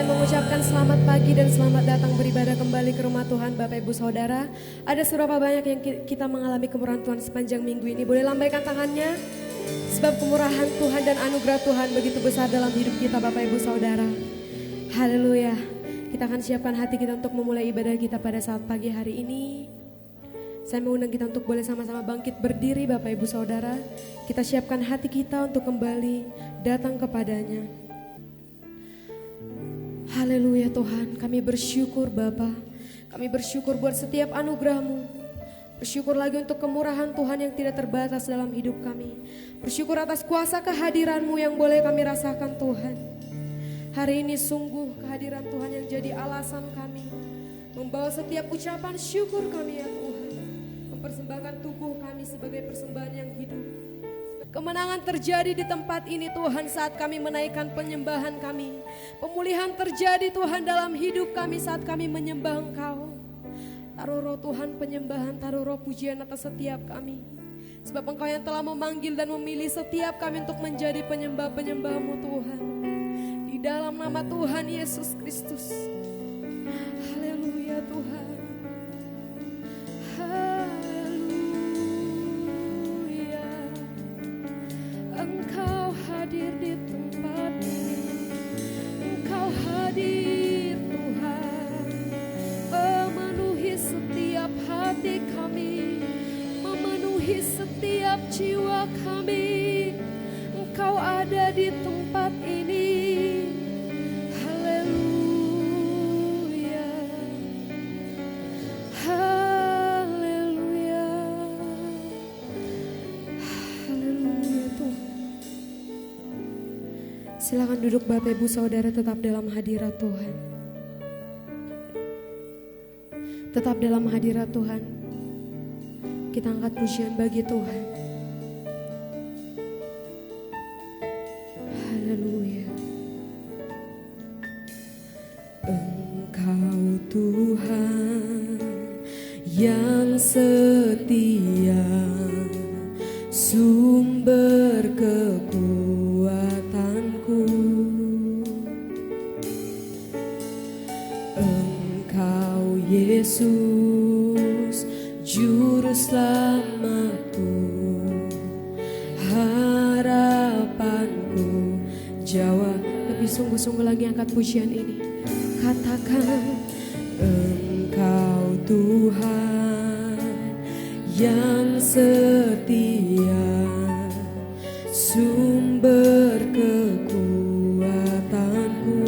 mengucapkan selamat pagi dan selamat datang beribadah kembali ke rumah Tuhan Bapak Ibu Saudara. Ada seberapa banyak yang kita mengalami kemurahan Tuhan sepanjang minggu ini. Boleh lambaikan tangannya. Sebab kemurahan Tuhan dan anugerah Tuhan begitu besar dalam hidup kita Bapak Ibu Saudara. Haleluya. Kita akan siapkan hati kita untuk memulai ibadah kita pada saat pagi hari ini. Saya mengundang kita untuk boleh sama-sama bangkit berdiri Bapak Ibu Saudara. Kita siapkan hati kita untuk kembali datang kepadanya. Haleluya Tuhan, kami bersyukur Bapa. Kami bersyukur buat setiap anugerah-Mu. Bersyukur lagi untuk kemurahan Tuhan yang tidak terbatas dalam hidup kami. Bersyukur atas kuasa kehadiran-Mu yang boleh kami rasakan Tuhan. Hari ini sungguh kehadiran Tuhan yang jadi alasan kami membawa setiap ucapan syukur kami ya Tuhan. Mempersembahkan tubuh kami sebagai persembahan yang hidup. Kemenangan terjadi di tempat ini Tuhan saat kami menaikkan penyembahan kami. Pemulihan terjadi Tuhan dalam hidup kami saat kami menyembah Engkau. Taruh roh Tuhan penyembahan, taruh roh pujian atas setiap kami. Sebab Engkau yang telah memanggil dan memilih setiap kami untuk menjadi penyembah-penyembah-Mu Tuhan. Di dalam nama Tuhan Yesus Kristus. Haleluya Tuhan. Engkau hadir di tempat ini. Engkau hadir Tuhan, memenuhi setiap hati kami, memenuhi setiap jiwa kami. Engkau ada di tempat ini. Haleluya. Haleluya. Haleluya Tuhan. Silakan duduk Bapak Ibu Saudara, tetap dalam hadirat Tuhan. Tetap dalam hadirat Tuhan. Kita angkat pujian bagi Tuhan. Haleluya. Engkau Tuhan yang setia, sumber kekuatanku. Engkau Yesus, juru selamatku, harapanku. Jawab lebih sungguh-sungguh lagi, angkat pujian ini. Katakan, Engkau Tuhan yang setia, sumber kekuatanku.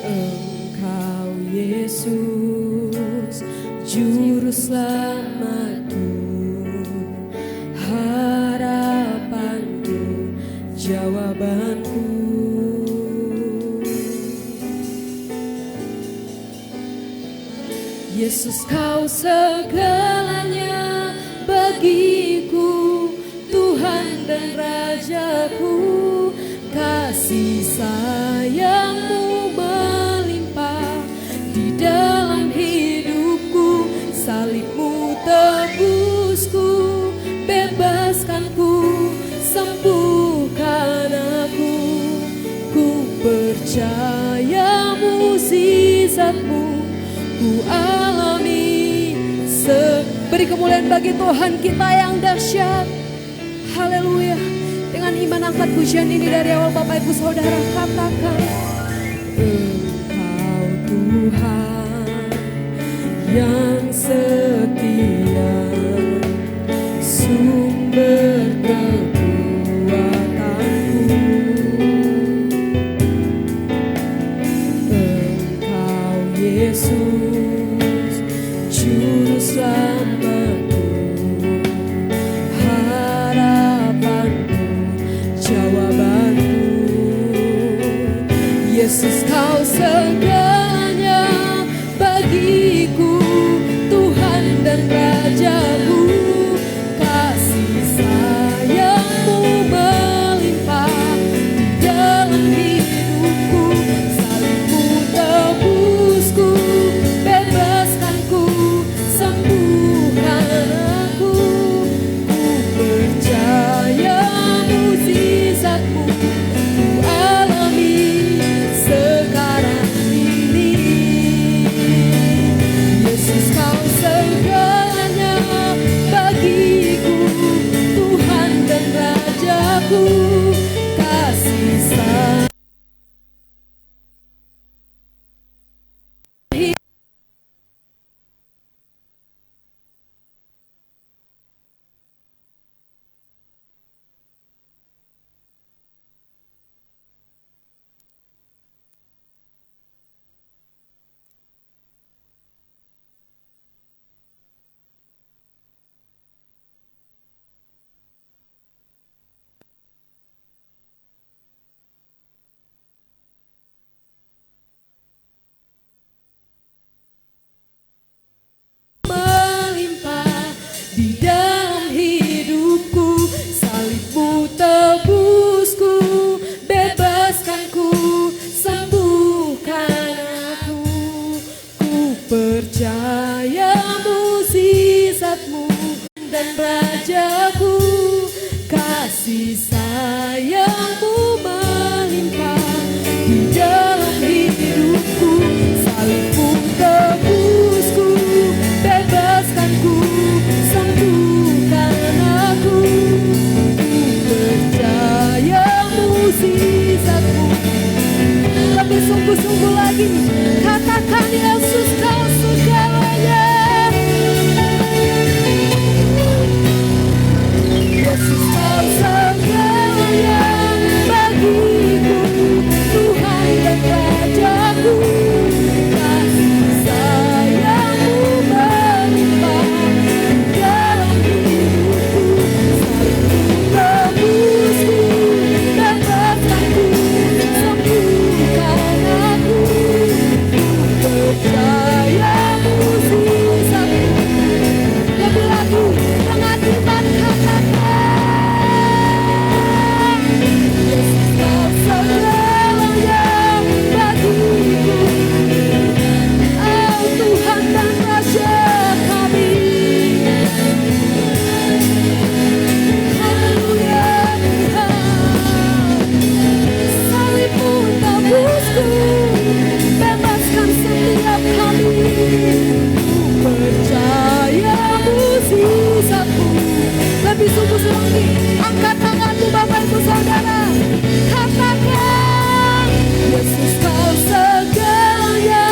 Engkau Yesus, juru selamatku, harapanku, jawabanku. Yesus, Kau segalanya bagiku, Tuhan dan Rajaku. Kasih sayang-Mu melimpah di dalam hidupku. Salib-Mu tebusku, bebaskanku, sembuhkan aku. Ku percaya mukjizat-Mu ku alami. Beri kemuliaan bagi Tuhan kita yang dahsyat. Haleluya. Dengan iman angkat pujian ini dari awal Bapak Ibu Saudara. Katakan, Engkau Tuhan yang setia, sumber kekuatanku. Engkau Yesus, juru selamatku, harapanku, jawabanku. Yesus, Kau segalanya bagiku, Tuhan dan Rajaku. Kasih sayang-Mu melimpah di dalam hidupku. Salib-Mu tebusku, bebaskanku, sembuhkan aku. Ku percaya mukjizat-Mu ku lagi. Katakan Yesus kau segalanya. Yesus kau segalanya bagiku, Tuhan dan Rajaku. Kasih sayang-Mu melimpah dalam hidupku. Tebusku, bebaskanku, sembuhkan aku. Percaya mujizat-Mu. Lebih lagi dengan iman katakan, Yesus kau segalanya bagiku. Oh Tuhan dan Raja kami. Haleluya Tuhan. Salib-Mu tebusku, bebaskan setiap kami. Percaya mujizat-Mu. Lebih sungguh lagi, angkat tanganmu Bapak Ibu Saudara. Katakan, Yesus kau segalanya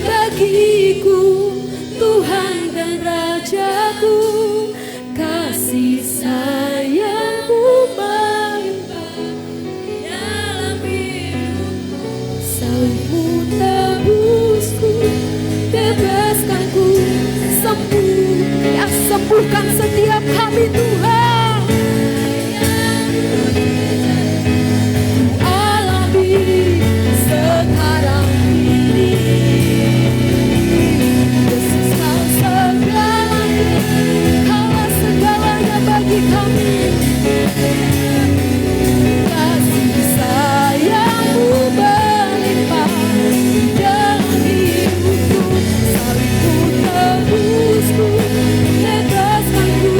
bagiku, Tuhan dan Rajaku. Kasih sayang-Mu melimpah dalam hidupku. Salib-Mu tebusku, bebaskanku, sembuhkan setiap kami Tuhan. Alami sekarang ini. Yesus kau segalanya, Kaulah segalanya bagi kami. Kasih sayang-Mu melimpah dalam hidupku. Salib-Mu tebusku, bebaskanku,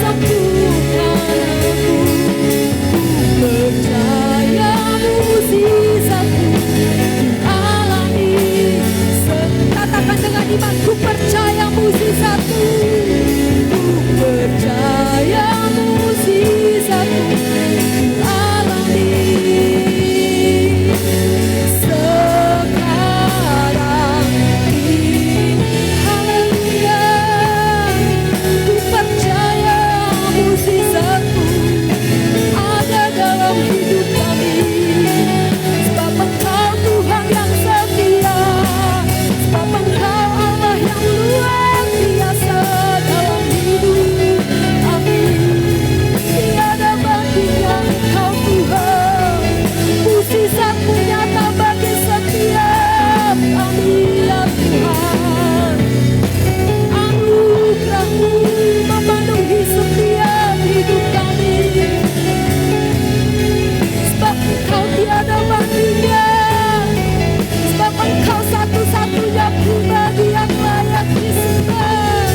sembuhkan aku. Percaya mujizat-Mu alami. Katakan dengan iman, ku percaya mujizat-Mu. Ku percaya mujizat-Mu alami. Sekarang ini, haleluya. Ku percaya mujizat-Mu ada dalam hidup kami. Sebab Engkau Tuhan yang setia, sebab Engkau Allah yang luar biasa dalam hidup kami. Tiada bandingnya Engkau Tuhan, mujizat-Mu nyata bagi setiap kami ya Tuhan. Anugerah-Mu memenuhi setiap hidup kami. Sebab Engkau tiada bandingnya, sebab Engkau satu-satunya pribadi yang layak disembah.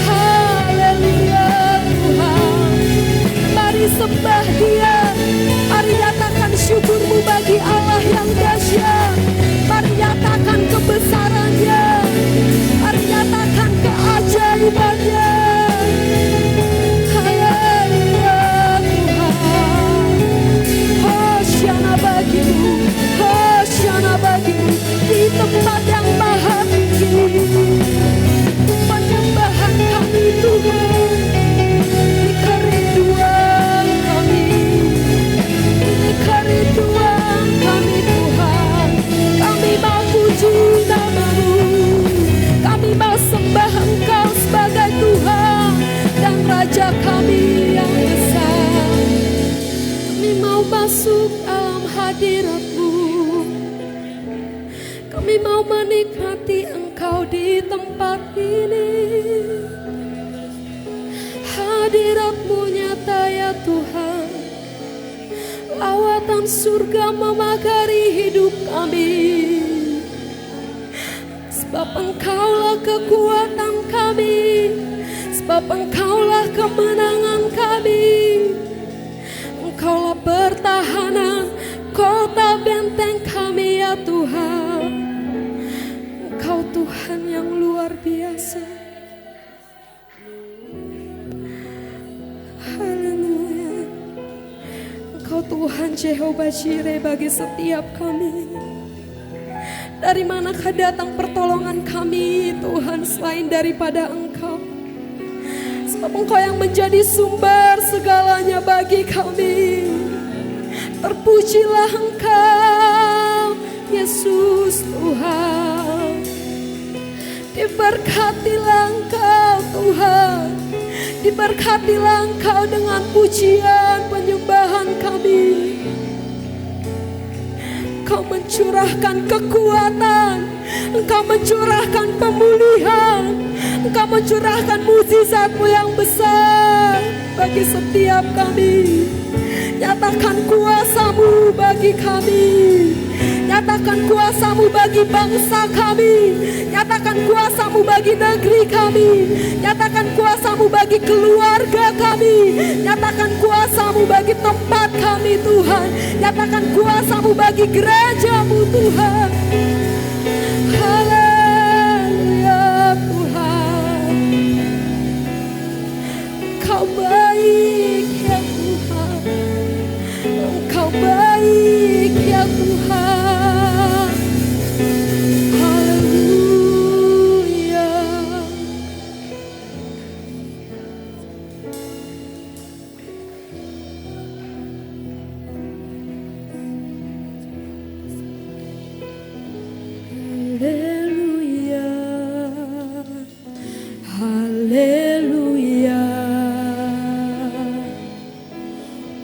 Haleluya Tuhan. Mari sembah Dia, mari nyatakan syukur-Mu bagi Allah yang dahsyat. Mari nyatakan kebesaran-Nya, mari nyatakan keajaiban-Nya. Haleluya Tuhan. Hosana bagimu, hosana bagimu di tempat yang maha tinggi. Penyembahan kami Tuhan, ini kerinduan kami, ini kerinduan kami Tuhan. Kami mau puji nama-Mu, kami mau sembah Engkau sebagai Tuhan dan Raja kami yang besar. Kami mau masuk dalam hadirat-Mu, kami mau menikmati Engkau di tempat ini. Hadirat-Mu nyata ya Tuhan, lawatan surga memagari hidup kami. Sebab Engkaulah kekuatan kami, sebab Engkaulah kemenangan kami. Engkaulah pertahanan kota benteng kami ya Tuhan. Engkau Tuhan yang luar biasa. Haleluya. Engkau Engkau Tuhan Jehovah Jireh bagi setiap kami. Dari manakah datang pertolongan kami Tuhan selain daripada Engkau? Sebab Engkau yang menjadi sumber segalanya bagi kami. Terpujilah Engkau Yesus Tuhan. Diberkatilah Engkau Tuhan. Diberkatilah Engkau dengan pujian penyembahan kami. Engkau mencurahkan kekuatan, Engkau mencurahkan pemulihan, Engkau mencurahkan mukjizat-Mu yang besar bagi setiap kami. Nyatakan kuasa-Mu bagi kami. Nyatakan kuasa-Mu bagi bangsa kami. Nyatakan kuasa-Mu bagi negeri kami. Nyatakan kuasa-Mu bagi keluarga kami. Nyatakan kuasa-Mu bagi tempat kami Tuhan. Nyatakan kuasa-Mu bagi gereja-Mu Tuhan. Haleluya Tuhan. Kau baik ya Tuhan. Engkau baik ya Tuhan. Haleluya.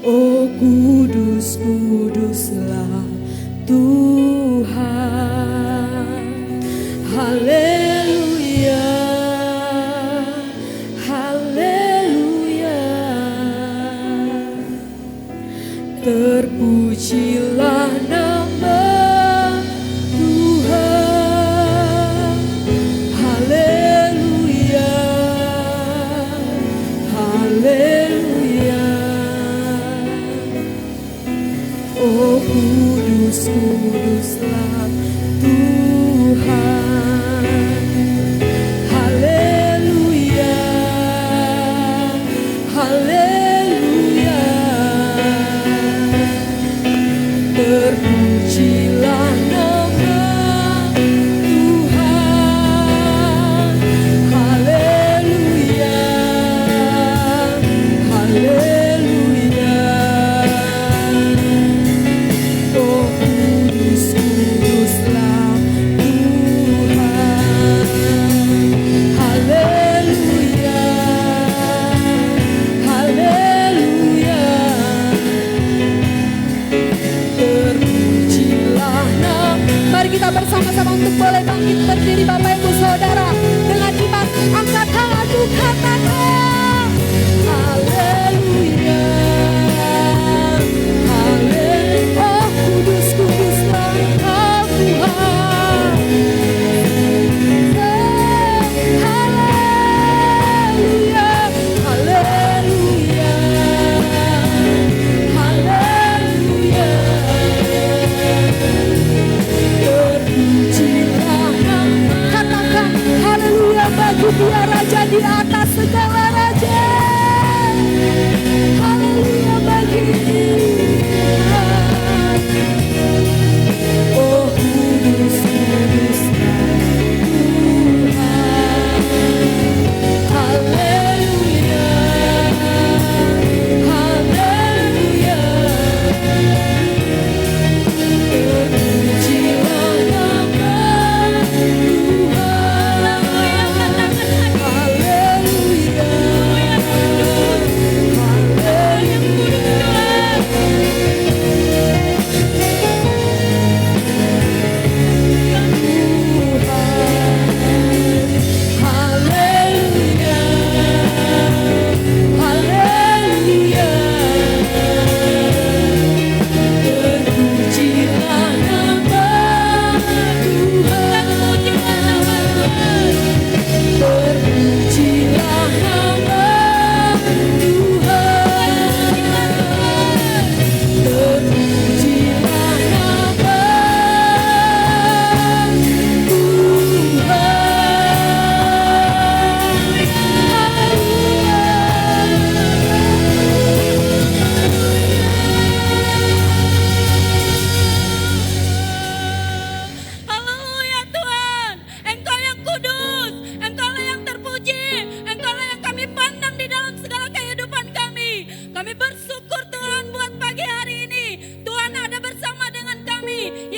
Oh kudus, kuduslah Tuhan. Haleluya. Haleluya. Terpujilah nama Tuhan. Haleluya. Haleluya. Oh kudus, kuduslah Tuhan. Haleluya. Haleluya. Terpujilah nama Tuhan. Haleluya. Haleluya. Oh kudus, kudus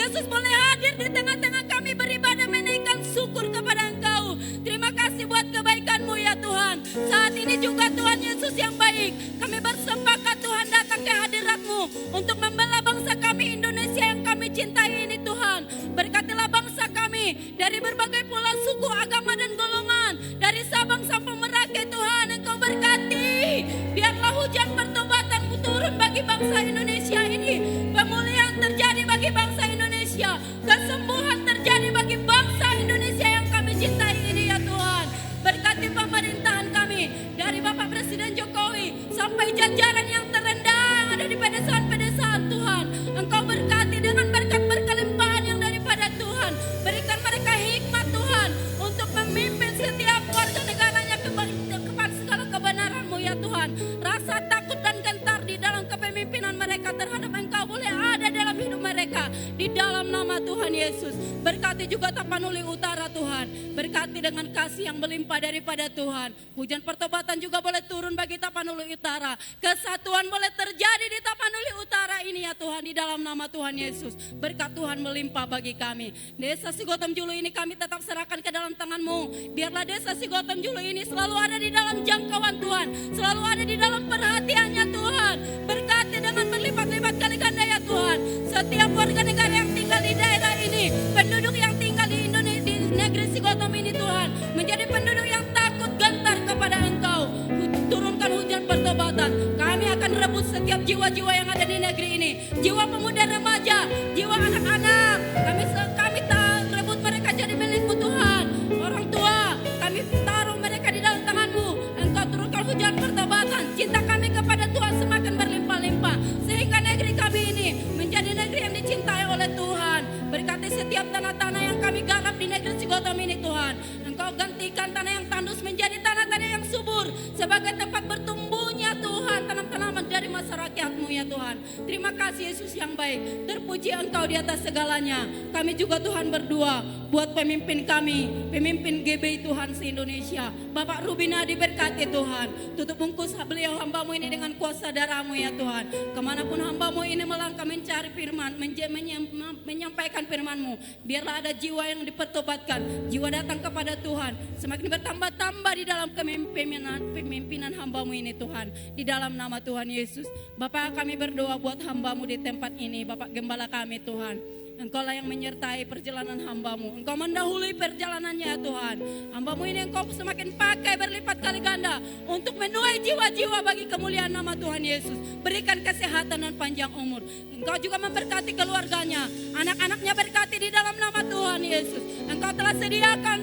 Yesus boleh hadir di tengah-tengah kami beribadah menaikkan syukur kepada Engkau. Terima kasih buat kebaikan-Mu ya Tuhan. Saat ini juga Tuhan Yesus yang baik, kami bersepakat Tuhan datang ke hadirat-Mu untuk membela bangsa kami Indonesia yang kami cintai ini Tuhan. Berkatilah bangsa kami dari berbagai pula suku, agama dan golongan, dari Sabang sampai Merauke Tuhan. Engkau berkati, biarlah hujan pertobatan-Mu turun bagi bangsa Indonesia ini. Pemulihan terjadi bagi bangsa Indonesia, kesembuhan terjadi bagi bangsa Indonesia yang kami cintai ini ya Tuhan. Berkati pemerintahan kami, dari Bapak Presiden Jokowi sampai jajaran yang terendah yang ada di pedesaan-pedesaan Tuhan. Engkau berkati dengan berkat berkelimpahan yang daripada Tuhan. Berikan mereka hikmat Tuhan untuk memimpin setiap warga negaranya kepada segala kebenaran-Mu ya Tuhan. Rasa takut dan gentar di dalam kepemimpinan mereka terhadap Engkau boleh ada dalam hidup mereka. Di dalam nama Tuhan Yesus. Berkati juga Tapanuli Utara Tuhan. Berkati dengan kasih yang melimpah daripada Tuhan. Hujan pertobatan juga boleh turun bagi Tapanuli Utara. Kesatuan boleh terjadi di Tapanuli Utara ini ya Tuhan. Di dalam nama Tuhan Yesus. Berkat Tuhan melimpah bagi kami. Desa Sigotom Julu ini kami tetap serahkan ke dalam tangan-Mu. Biarlah desa Sigotom Julu ini selalu ada di dalam jangkauan Tuhan. Selalu ada di dalam perhatiannya Tuhan. Berkati dengan berlipat-lipat kali ganda ya Tuhan. Setiap warga negara yang tinggal di daerah ini, penduduk yang tinggal di Indonesia, di negeri Sigotom ini Tuhan, menjadi penduduk yang takut gentar kepada Engkau. Turunkan hujan pertobatan. Kami akan rebut setiap jiwa-jiwa yang ada di negeri ini. Jiwa pemuda remaja, jiwa anak-anak. Kami rebut mereka jadi milik-Mu Tuhan. Orang tua, kami taruh mereka di dalam tangan-Mu. Engkau turunkan hujan pertobatan. Cinta kami kepada Tuhan semakin berlimpah-limpah. Sehingga negeri kami ini menjadi negeri yang dicintai oleh Tuhan. Berkati setiap tanah-tanah yang kami garap di negeri Sigotom ini Tuhan. Engkau gantikan tanah yang tandus menjadi tanah-tanah yang subur. Sebagai tempat bertumbuhnya Tuhan tanam-tanaman dari masyarakat-Mu ya Tuhan. Terima kasih Yesus yang baik. Terpuji Engkau di atas segalanya. Kami juga Tuhan berdoa buat pemimpin kami, pemimpin GBI Tuhan se-Indonesia. Bapak Rubina diberkati Tuhan. Tutup bungkus beliau hamba-Mu ini dengan kuasa darah-Mu ya Tuhan. Kemanapun hamba-Mu ini melangkah mencari firman, menyampaikan firman-Mu. Biarlah ada jiwa yang dipertobatkan, jiwa datang kepada Tuhan. Semakin bertambah-tambah di dalam pemimpinan hamba-Mu ini Tuhan. Di dalam nama Tuhan Yesus. Bapak kami berdoa buat hamba-Mu di tempat ini. Bapak Gembala kami Tuhan. Engkau lah yang menyertai perjalanan hamba-Mu. Engkau mendahului perjalanannya ya Tuhan. Hamba-Mu ini Engkau semakin pakai berlipat kali ganda untuk menuai jiwa-jiwa bagi kemuliaan nama Tuhan Yesus. Berikan kesehatan dan panjang umur. Engkau juga memberkati keluarganya. Anak-anaknya berkati di dalam nama Tuhan Yesus. Engkau telah sediakan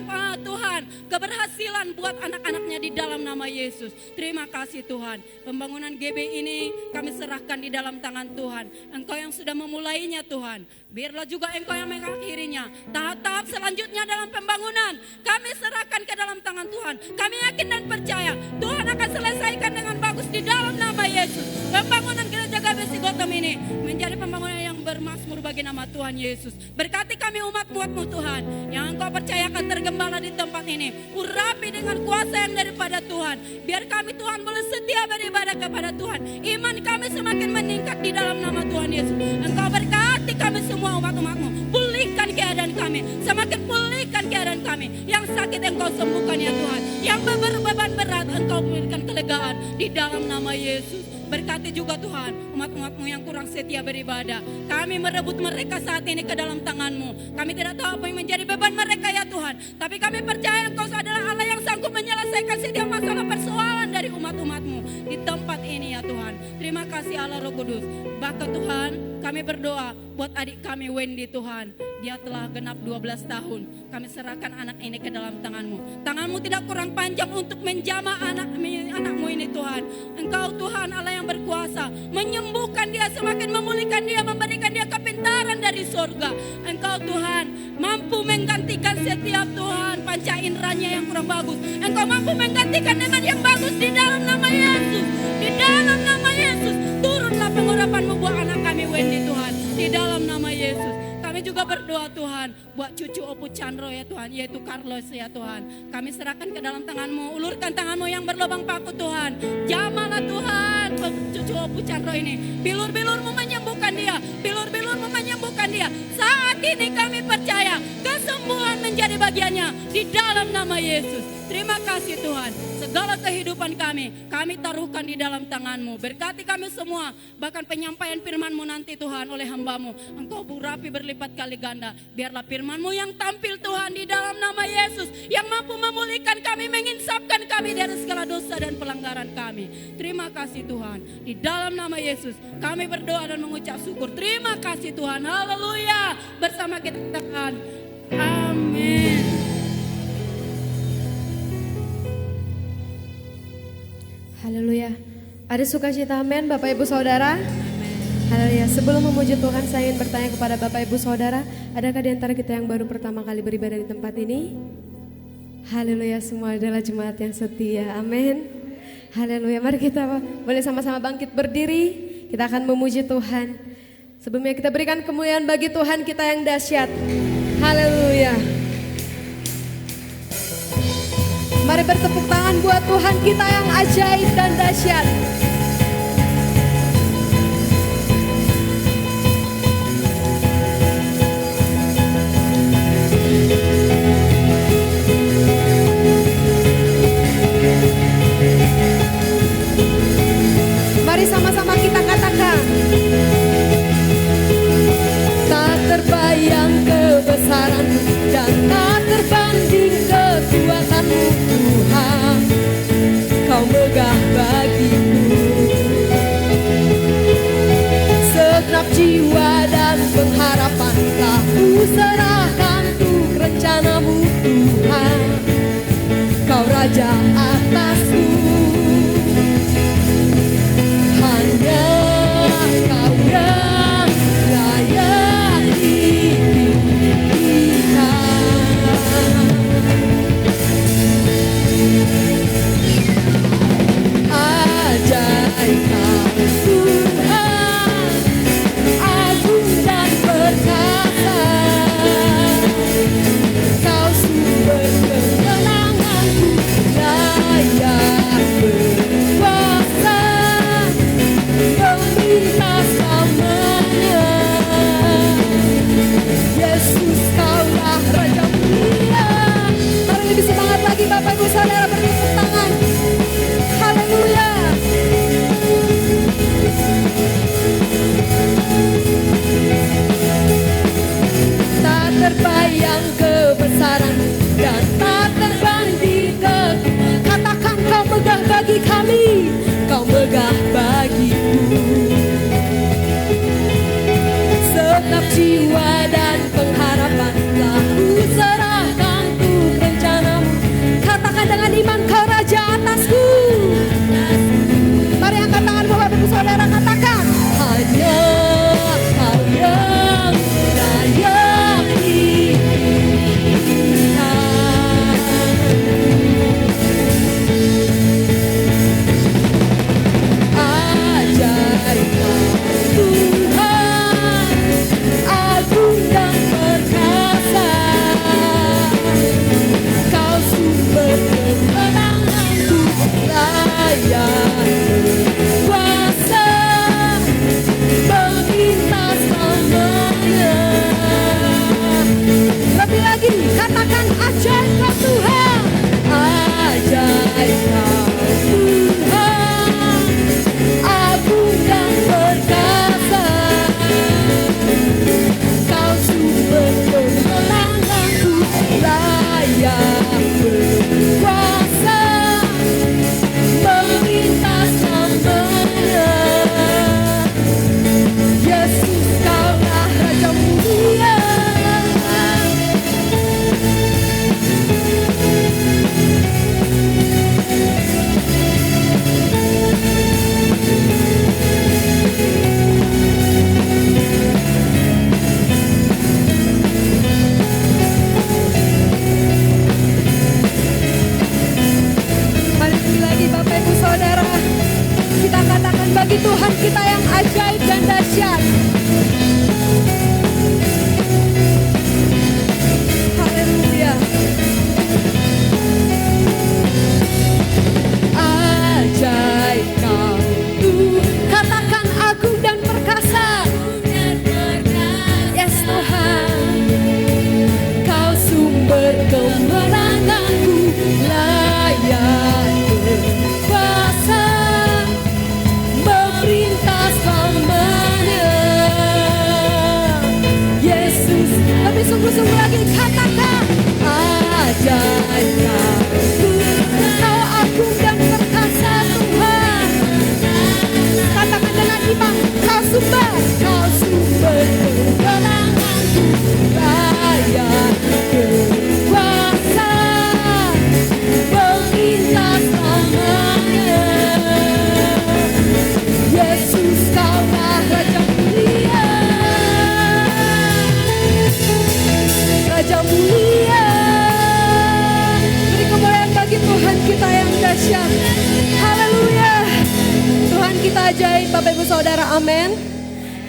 Tuhan keberhasilan buat anak-anaknya di dalam nama Yesus. Terima kasih Tuhan. Pembangunan GB ini kami serahkan di dalam tangan Tuhan. Engkau yang sudah memulainya Tuhan. Biarlah juga Engkau yang mengakhirinya. Tahap-tahap selanjutnya dalam pembangunan kami serahkan ke dalam tangan Tuhan. Kami yakin dan percaya Tuhan akan selesaikan dengan bagus di dalam nama Yesus. Pembangunan gereja GBI Sigotom ini menjadi pembangunan yang bermakmur bagi nama Tuhan Yesus. Berkati kami umat-Mu Tuhan yang Engkau percayakan tergembala di tempat ini. Urapi dengan kuasa yang daripada Tuhan. Biar kami Tuhan boleh setia beribadah kepada Tuhan. Iman kami semakin meningkat di dalam nama Tuhan Yesus. Engkau berkati kami semua umat-umat-Mu. Pulihkan keadaan kami. Semakin pulihkan keadaan kami. Yang sakit Engkau sembuhkan ya Tuhan. Yang berbeban berat Engkau berikan kelegaan di dalam nama Yesus. Berkati juga Tuhan umat-umat-Mu yang kurang setia beribadah. Kami merebut mereka saat ini ke dalam tangan-Mu. Kami tidak tahu apa yang menjadi beban mereka ya Tuhan. Tapi kami percaya Engkau adalah Allah yang sanggup menyelesaikan setiap masalah persoalan dari umat-umat-Mu di tempat ini ya Tuhan. Terima kasih Allah Roh Kudus. Bahkan Tuhan kami berdoa buat adik kami Wendy Tuhan. Dia telah genap 12 tahun. Kami serahkan anak ini ke dalam tangan-Mu. Tangan-Mu tidak kurang panjang untuk menjamah anak-Mu ini Tuhan. Engkau Tuhan Allah yang berkuasa. Menyembuhkan dia, semakin memulihkan dia, memberikan dia kepintaran dari surga. Engkau Tuhan mampu menggantikan setiap Tuhan panca inderanya yang kurang bagus. Engkau mampu menggantikan dengan yang bagus di dalam nama Yesus. Di dalam nama Yesus. Turunlah pengurapan-Mu buat anak kami Wendy Tuhan. Di dalam nama Yesus. Kami juga juga berdoa Tuhan buat cucu Opu Chandro ya Tuhan, yaitu Carlos ya Tuhan. Kami serahkan ke dalam tangan-Mu, ulurkan tangan-Mu yang berlubang paku Tuhan. Jamahlah Tuhan cucu Opu Chandro ini. Bilur-bilur-Mu menyembuhkan dia, bilur-bilur-Mu menyembuhkan dia. Saat ini kami percaya kesembuhan menjadi bagiannya di dalam nama Yesus. Terima kasih Tuhan, segala kehidupan kami taruhkan di dalam tangan-Mu. Berkati kami semua, bahkan penyampaian firman-Mu nanti Tuhan oleh hamba-Mu. Engkau urapi berlipat kali ganda. Biarlah firman-Mu yang tampil Tuhan di dalam nama Yesus, yang mampu memulihkan kami, menginsafkan kami dari segala dosa dan pelanggaran kami. Terima kasih Tuhan, di dalam nama Yesus kami berdoa dan mengucap syukur. Terima kasih Tuhan, haleluya. Bersama kita katakan amin. Haleluya. Ada sukacita amin Bapak Ibu Saudara? Haleluya. Sebelum memuji Tuhan, saya ingin bertanya kepada Bapak Ibu Saudara, adakah di antara kita yang baru pertama kali beribadah di tempat ini? Haleluya, semua adalah jemaat yang setia. Amin. Haleluya. Mari kita boleh sama-sama bangkit berdiri. Kita akan memuji Tuhan. Sebelumnya kita berikan kemuliaan bagi Tuhan kita yang dahsyat. Haleluya. Mari bertepuk tangan buat Tuhan kita yang ajaib dan dahsyat. Mari sama-sama kita katakan. Tak terbayang kebesaran-Mu dan tak terbanding kekuatan-Mu Tuhan. Kau megah bagiku.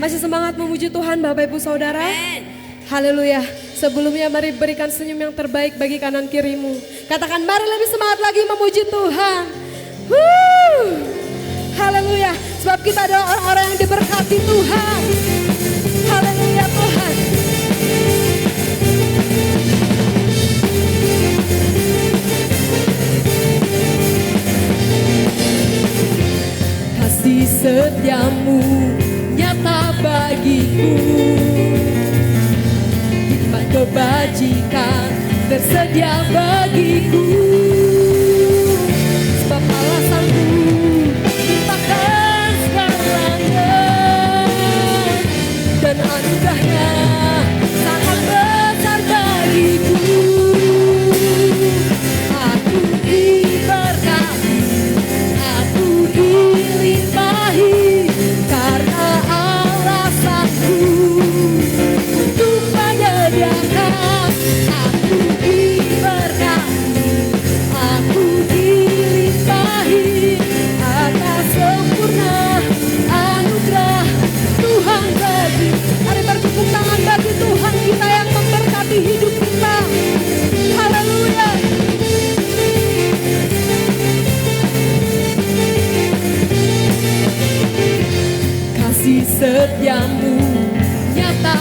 Masih semangat memuji Tuhan Bapak Ibu Saudara? Haleluya. Sebelumnya mari berikan senyum yang terbaik bagi kanan kirimu. Katakan mari lebih semangat lagi memuji Tuhan. Haleluya. Sebab kita adalah orang-orang yang diberkati Tuhan. Haleluya Tuhan. Kasih setiamu nyata bagiku, hikmat kebajikan tersedia bagiku. Sebab alasanku limpahkan segalanya, dan anugerahnya sangat besar bagiku. Aku diberkati, aku dilimpahi, karena alasanku untuk menyediakan. Aku diberkati, aku dilimpahi, atas sempurna anugerah Tuhan bagi. Mari bertepuk tangan bagi Tuhan kita yang memberkati hidup kita. Haleluya. Kasih setiamu nyata,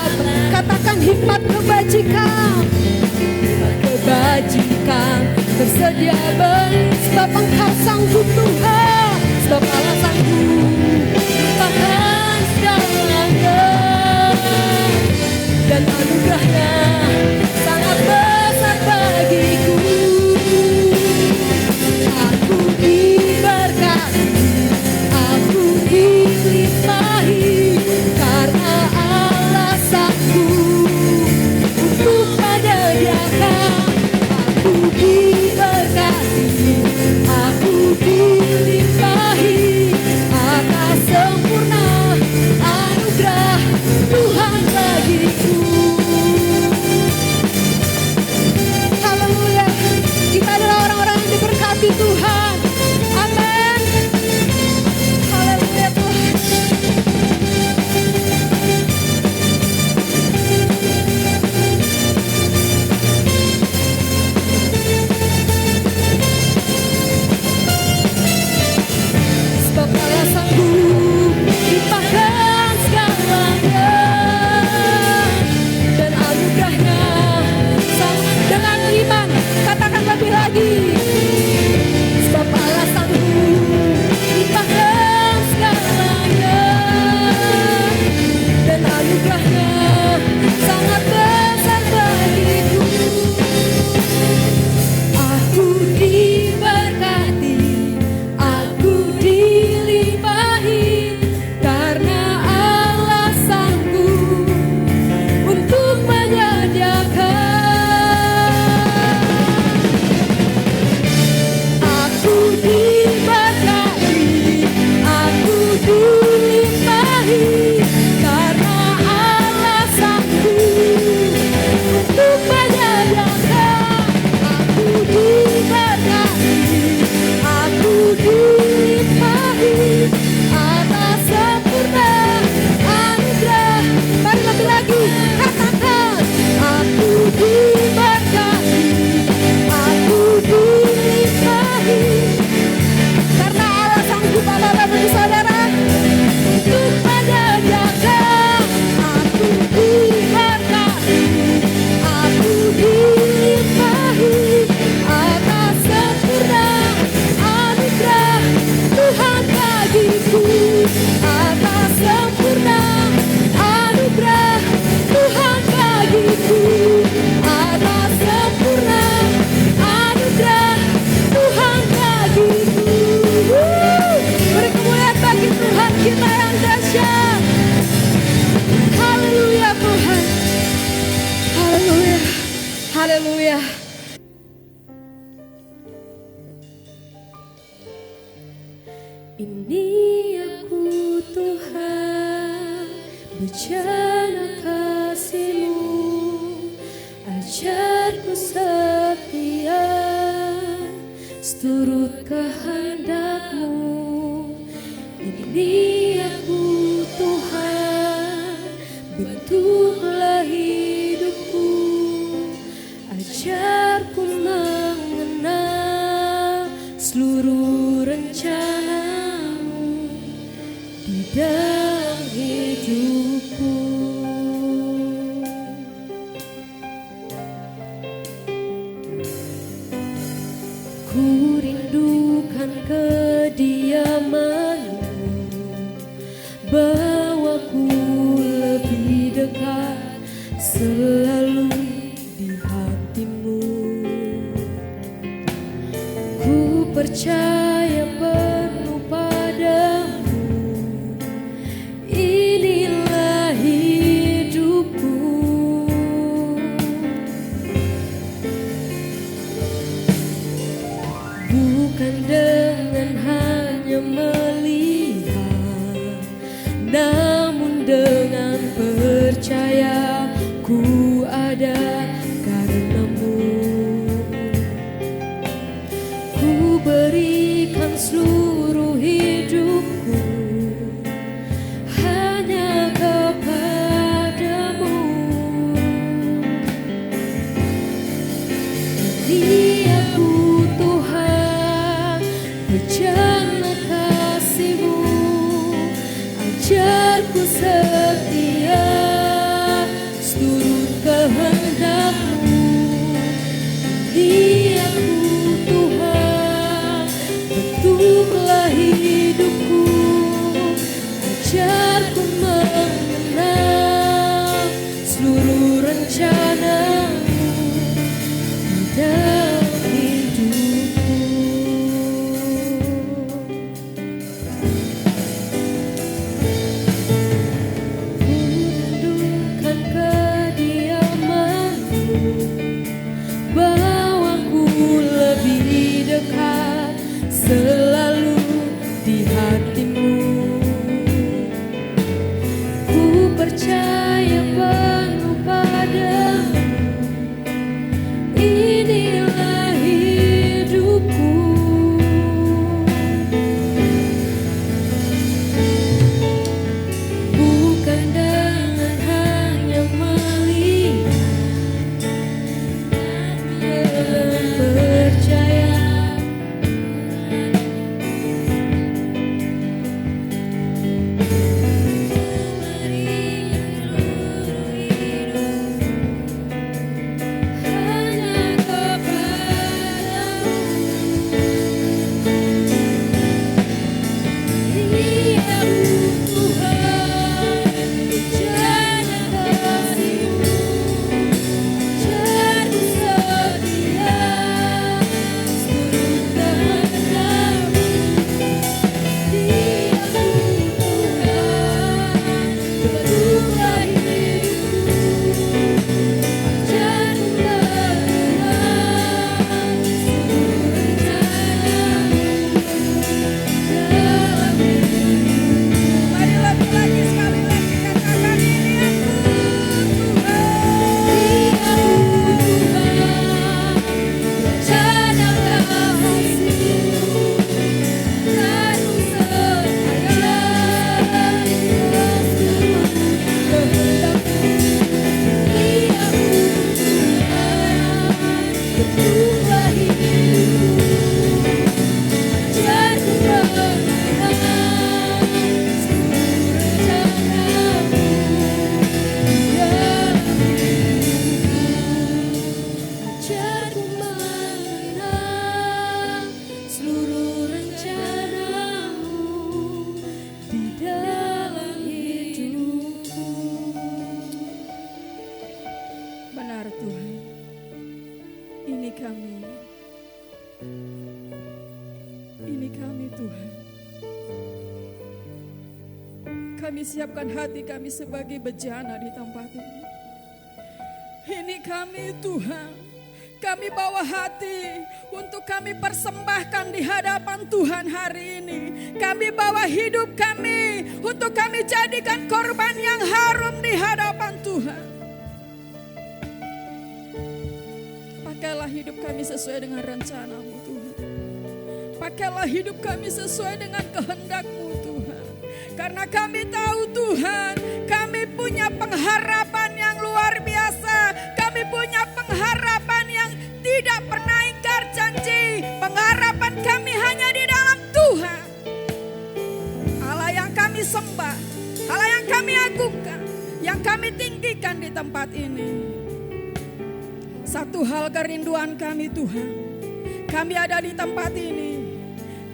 katakan hikmat kebajikan. Hikmat kebajikan tersedia sebab Engkau sanggup Tuhan. Sebab alasanku limpahkan segalanya, dan anugerahnya sangat besar bagiku. Aku diberkati, aku dilimpahi, karena alasanku untuk menyediakan. Aku diberkati, aku dilimpahi, atas sempurna anugerah Tuhan bagiku. Haleluya. Kita adalah orang-orang yang diberkati Tuhan. Amin. Haleluya Tuhan. Sebab alasanku limpahkan segalanya, dan anugerahnya sangat. Dengan iman katakan lebih lagi. Sebab alasanku limpahkan segalanya, dan anugerahnya sangat besar bagiku. Aku diberkati, aku dilimpahi, karena alasanku untuk menyediakan. Aku diberkati, aku dilimpahi, karena alasanku untuk menyediakan. Aku diberkati, aku dilimpahi, atas sempurna anugerah. Mari lebih lagi katakan. Aku diberkati, aku dilimpahi, karena alasanku Bapak Ibu Saudara untuk menyediakan. Aku diberkati, aku dilimpahi, atas sempurna anugerah Tuhan bagiku. Atas sempurna anugerah Tuhan bagiku. Atas sempurna anugerah Tuhan bagiku. Beri kemuliaan bagi Tuhan kita yang dahsyat. Haleluya Tuhan. Haleluya. Haleluya. Ini aku Tuhan, bejana kasih-Mu, ajarku setia, seturut kehendak-Mu. Ini aku Tuhan, bentuklah hidupku, ajarku mengenal seluruh rencanamu di dalam hidupku. Ku rindukan kediamanmu, bawaku lebih dekat selalu di hatimu. Ku percaya penuh padamu, inilah hidupku. Bukan dengan hanya melihat, namun dengan percaya ku ada karenamu. Ku berikan seluruh hidupku hanya kepadamu. Ini aku Tuhan, berjalan kasih-Mu, ajarku setia seluruh kehendak-Mu. Ini aku Tuhan, bentuklah hidupku, ajarku mengenal seluruh rencana-Mu di dalam hidupku. Ku rindukan kediaman-Mu, bawaku lebih dekat selalu di hatimu. Ku percaya penuh padamu, inilah hidupku. Bukan dengan hanya melihat, dengan percaya. Hanya kepadamu. Ini aku Tuhan, berjalan kasih-Mu, ajarku setia seluruh kehendak-Mu. Ini aku Tuhan, bentuklah hidupku, ajarku mengenal seluruh rencana-Mu dalam hidupku. Mari lagi sekali lagi katakan, ini aku Tuhan. Ini aku Tuhan, rencana kasih-Mu, ajarku setia seluruh kehendak-Mu. Ini aku Tuhan, bentuklah hidupku, ajarku mengenal seluruh rencana-Mu dalam hidupku. Ajarku mengenal seluruh rencana-Mu di dalam hidupku. Benar Tuhan, ini kami Tuhan. Kami siapkan hati kami sebagai bejana di tempat ini. Ini kami Tuhan, kami bawa hati untuk kami persembahkan di hadapan Tuhan hari ini. Kami bawa hidup kami untuk kami jadikan korban yang harum di hadapan Tuhan. Pakailah hidup kami sesuai dengan rencana-Mu Tuhan. Pakailah hidup kami sesuai dengan kehendak-Mu Tuhan. Karena kami tahu Tuhan, kami punya pengharapan yang luar biasa. Kami punya pengharapan yang tidak pernah ingkar janji. Pengharapan kami hanya di dalam Tuhan. Allah yang kami sembah, Allah yang kami agungkan, yang kami tinggikan di tempat ini. Satu hal kerinduan kami Tuhan, kami ada di tempat ini.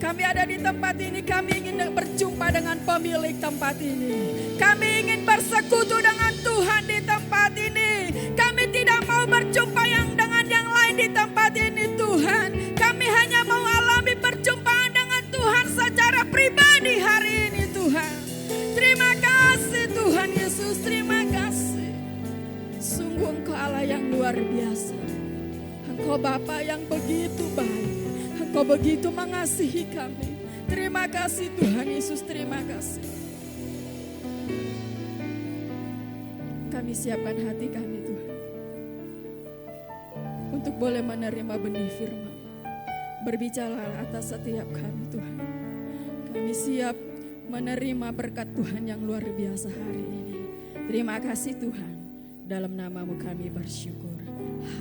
Kami ada di tempat ini, kami ingin berjumpa dengan pemilik tempat ini. Kami ingin bersekutu dengan Tuhan di tempat ini. Kami tidak mau berjumpa dengan yang lain di tempat ini Tuhan. Kami hanya mau alami perjumpaan dengan Tuhan secara pribadi hari ini Tuhan. Terima kasih Tuhan Yesus, terima kasih. Sungguh Engkau Allah yang luar biasa. Engkau Bapa yang begitu baik. Engkau begitu mengasihi kami. Terima kasih Tuhan Yesus, terima kasih. Kami siapkan hati kami Tuhan, untuk boleh menerima benih firman. Berbicara atas setiap kami Tuhan. Kami siap menerima berkat Tuhan yang luar biasa hari ini. Terima kasih Tuhan. Dalam nama-Mu kami bersyukur.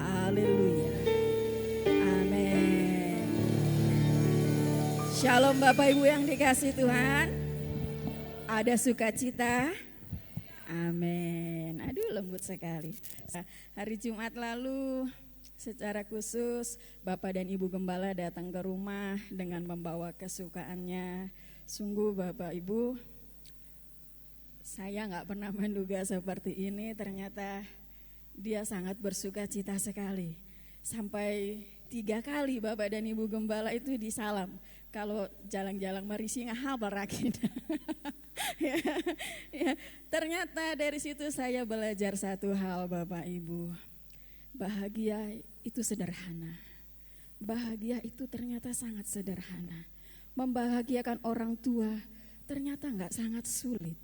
Haleluya. Amin. Shalom Bapak Ibu yang dikasih Tuhan. Ada sukacita. Amin. Aduh lembut sekali. Hari Jumat lalu secara khusus Bapak dan Ibu Gembala datang ke rumah dengan membawa kesukaannya. Sungguh Bapak Ibu, saya gak pernah menduga seperti ini. Ternyata dia sangat bersukacita sekali. Sampai 3 kali Bapak dan Ibu Gembala itu disalam. Kalau jalan-jalan marisi ngahal rakin. Ya, ternyata dari situ saya belajar satu hal Bapak Ibu. Bahagia itu sederhana. Bahagia itu ternyata sangat sederhana. Membahagiakan orang tua ternyata enggak sangat sulit.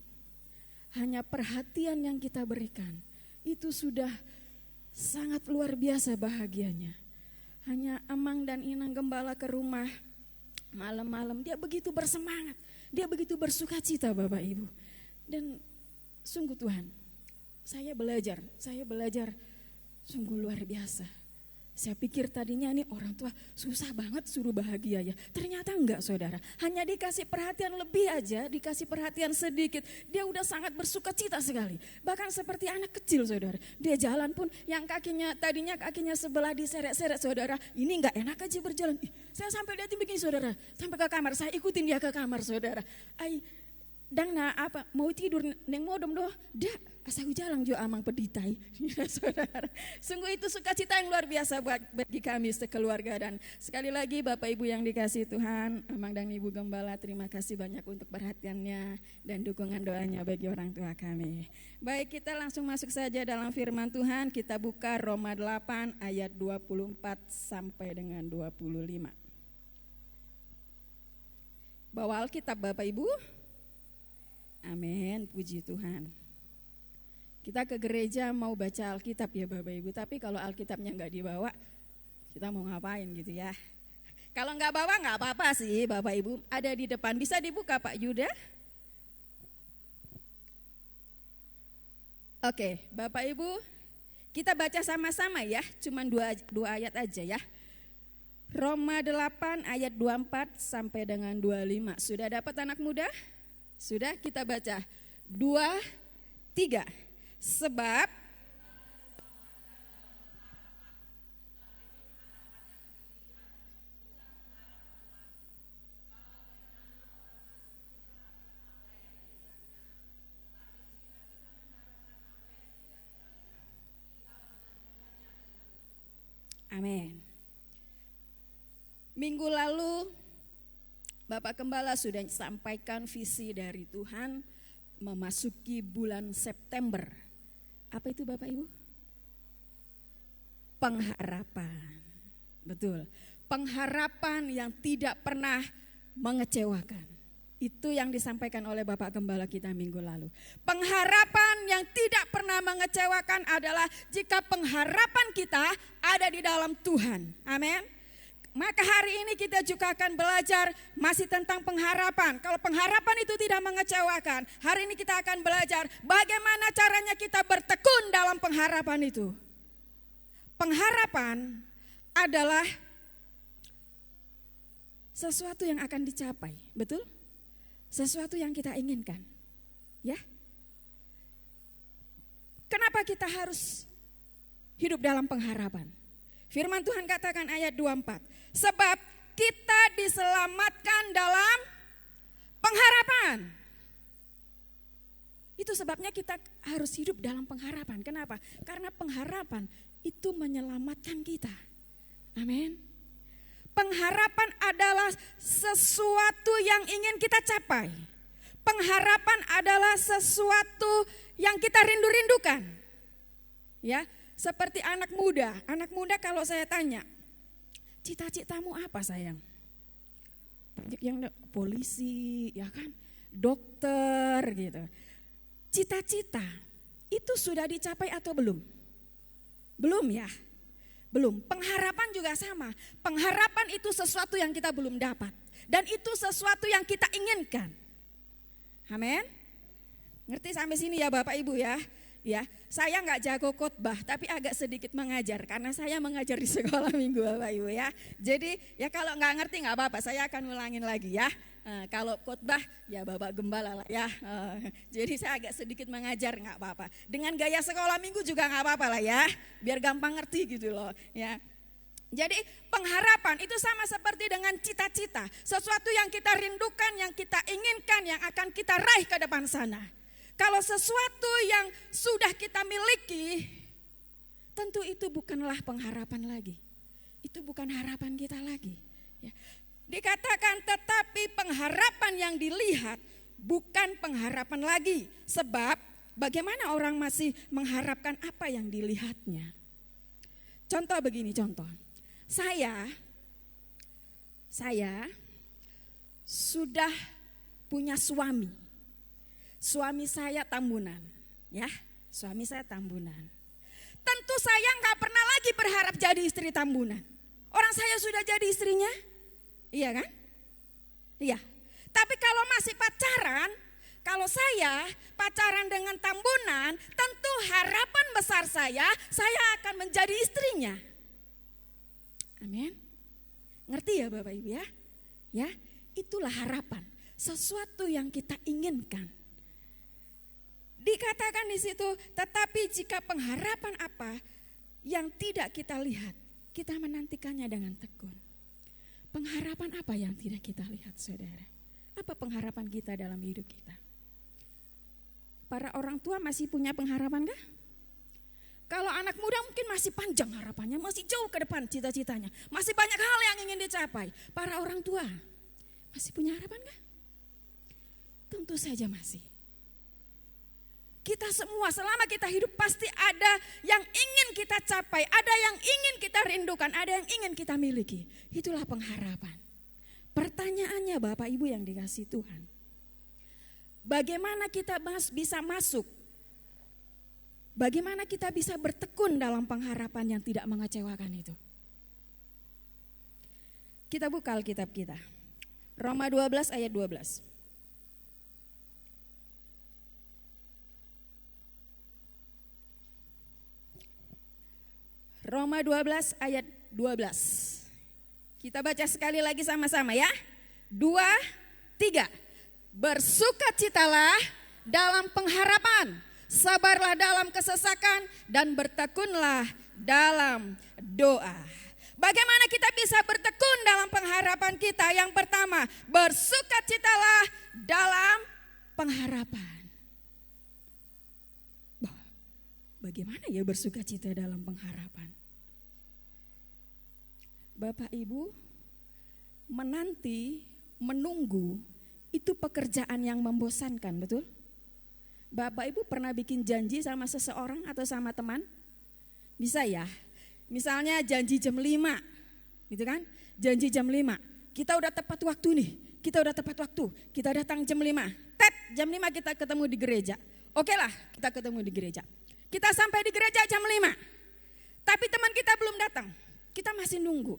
Hanya perhatian yang kita berikan itu sudah sangat luar biasa bahagianya. Hanya Amang dan Inang Gembala ke rumah malam-malam, dia begitu bersemangat, dia begitu bersukacita Bapak Ibu. Dan sungguh Tuhan, saya belajar sungguh luar biasa. Saya pikir tadinya nih orang tua susah banget suruh bahagia ya. Ternyata enggak saudara, hanya dikasih perhatian lebih aja, dikasih perhatian sedikit, dia udah sangat bersukacita sekali. Bahkan seperti anak kecil saudara, dia jalan pun yang tadinya kakinya sebelah diseret-seret saudara, ini enggak enak aja berjalan. Saya sampai lihatin begini saudara, sampai ke kamar, saya ikutin dia ke kamar saudara. Mau tidur neng modom doh, dah asal jalan jo amang peditai. Ya, saudara. Sungguh itu sukacita yang luar biasa bagi kami sekeluarga. Dan sekali lagi Bapak Ibu yang dikasih Tuhan, Amang dan Ibu Gembala, terima kasih banyak untuk perhatiannya dan dukungan doanya bagi orang tua kami. Baik, kita langsung masuk saja dalam firman Tuhan. Kita buka Roma 8 ayat 24 sampai dengan 25. Bawa Alkitab Bapak Ibu. Amin, puji Tuhan. Kita ke gereja mau baca Alkitab ya Bapak Ibu, tapi kalau Alkitabnya nggak dibawa, kita mau ngapain gitu ya. Kalau nggak bawa nggak apa-apa sih Bapak Ibu, ada di depan, bisa dibuka Pak Yuda. Oke, Bapak Ibu, kita baca sama-sama ya, cuman dua ayat aja ya. Roma 8 ayat 24 sampai dengan 25. Sudah dapat anak muda? Sudah, kita baca 2, 3. Sebab amin. Minggu lalu Bapak Gembala sudah sampaikan visi dari Tuhan memasuki bulan September. Apa itu Bapak Ibu? Pengharapan. Betul. Pengharapan yang tidak pernah mengecewakan. Itu yang disampaikan oleh Bapak Gembala kita minggu lalu. Pengharapan yang tidak pernah mengecewakan adalah jika pengharapan kita ada di dalam Tuhan. Amin. maka hari ini kita juga akan belajar masih tentang pengharapan. Kalau pengharapan itu tidak mengecewakan, hari ini kita akan belajar bagaimana caranya kita bertekun dalam pengharapan itu. Pengharapan adalah sesuatu yang akan dicapai, betul? Sesuatu yang kita inginkan, ya. Kenapa kita harus hidup dalam pengharapan? Firman Tuhan katakan ayat 24, sebab kita diselamatkan dalam pengharapan. Itu sebabnya kita harus hidup dalam pengharapan. Kenapa? Karena pengharapan itu menyelamatkan kita. Amin. Pengharapan adalah sesuatu yang ingin kita capai. Pengharapan adalah sesuatu yang kita rindu-rindukan. Ya. Seperti anak muda kalau saya tanya, cita-citamu apa sayang? Banyak yang polisi, ya kan, dokter gitu. Cita-cita itu sudah dicapai atau belum? Belum ya, belum. Pengharapan juga sama, pengharapan itu sesuatu yang kita belum dapat. Dan itu sesuatu yang kita inginkan. Amin. Ngerti sampai sini ya Bapak Ibu ya? Ya, saya nggak jago khotbah, tapi agak sedikit mengajar karena saya mengajar di sekolah minggu Bapak Ibu ya. Jadi ya kalau nggak ngerti nggak apa-apa, saya akan ulangin lagi ya. Kalau khotbah ya Bapak Gembala lah ya. Jadi saya agak sedikit mengajar nggak apa-apa. Dengan gaya sekolah minggu juga nggak apa-apa lah ya, biar gampang ngerti gitu loh ya. Jadi pengharapan itu sama seperti dengan cita-cita, sesuatu yang kita rindukan, yang kita inginkan, yang akan kita raih ke depan sana. Kalau sesuatu yang sudah kita miliki, tentu itu bukanlah pengharapan lagi. Itu bukan harapan kita lagi. Ya. Dikatakan tetapi pengharapan yang dilihat bukan pengharapan lagi. Sebab bagaimana orang masih mengharapkan apa yang dilihatnya. Contoh begini, contoh. Saya sudah punya suami. Suami saya Tambunan, ya, suami saya Tambunan. Tentu saya nggak pernah lagi berharap jadi istri Tambunan. Orang saya sudah jadi istrinya, iya kan? Iya. Tapi kalau masih pacaran, kalau saya pacaran dengan Tambunan, tentu harapan besar saya akan menjadi istrinya. Amin. Ngerti ya Bapak Ibu ya? Ya, itulah harapan, sesuatu yang kita inginkan. Dikatakan di situ, tetapi jika pengharapan apa yang tidak kita lihat, kita menantikannya dengan tekun. Pengharapan apa yang tidak kita lihat, saudara? Apa pengharapan kita dalam hidup kita? Para orang tua masih punya pengharapan kah? Kalau anak muda mungkin masih panjang harapannya, masih jauh ke depan cita-citanya. Masih banyak hal yang ingin dicapai. Para orang tua masih punya harapan kah? Tentu saja masih. Kita semua selama kita hidup pasti ada yang ingin kita capai, ada yang ingin kita rindukan, ada yang ingin kita miliki. Itulah pengharapan. Pertanyaannya Bapak Ibu yang dikasih Tuhan, bagaimana kita bisa masuk? Bagaimana kita bisa bertekun dalam pengharapan yang tidak mengecewakan itu? Kita buka Alkitab kita. Roma 12 ayat 12. Roma 12 ayat 12. Kita baca sekali lagi sama-sama ya. 2, 3. Bersukacitalah dalam pengharapan, sabarlah dalam kesesakan, dan bertekunlah dalam doa. Bagaimana kita bisa bertekun dalam pengharapan kita? Yang pertama, bersukacitalah dalam pengharapan. Bagaimana ya bersukacita dalam pengharapan? Bapak Ibu, menanti, menunggu, itu pekerjaan yang membosankan, betul? Bapak Ibu pernah bikin janji sama seseorang atau sama teman? Bisa ya? Misalnya janji jam 5, gitu kan? Janji jam 5, kita udah tepat waktu nih, kita datang jam 5. Jam 5 kita ketemu di gereja. Oke lah, kita ketemu di gereja. Kita sampai di gereja jam 5, tapi teman kita belum datang, kita masih nunggu.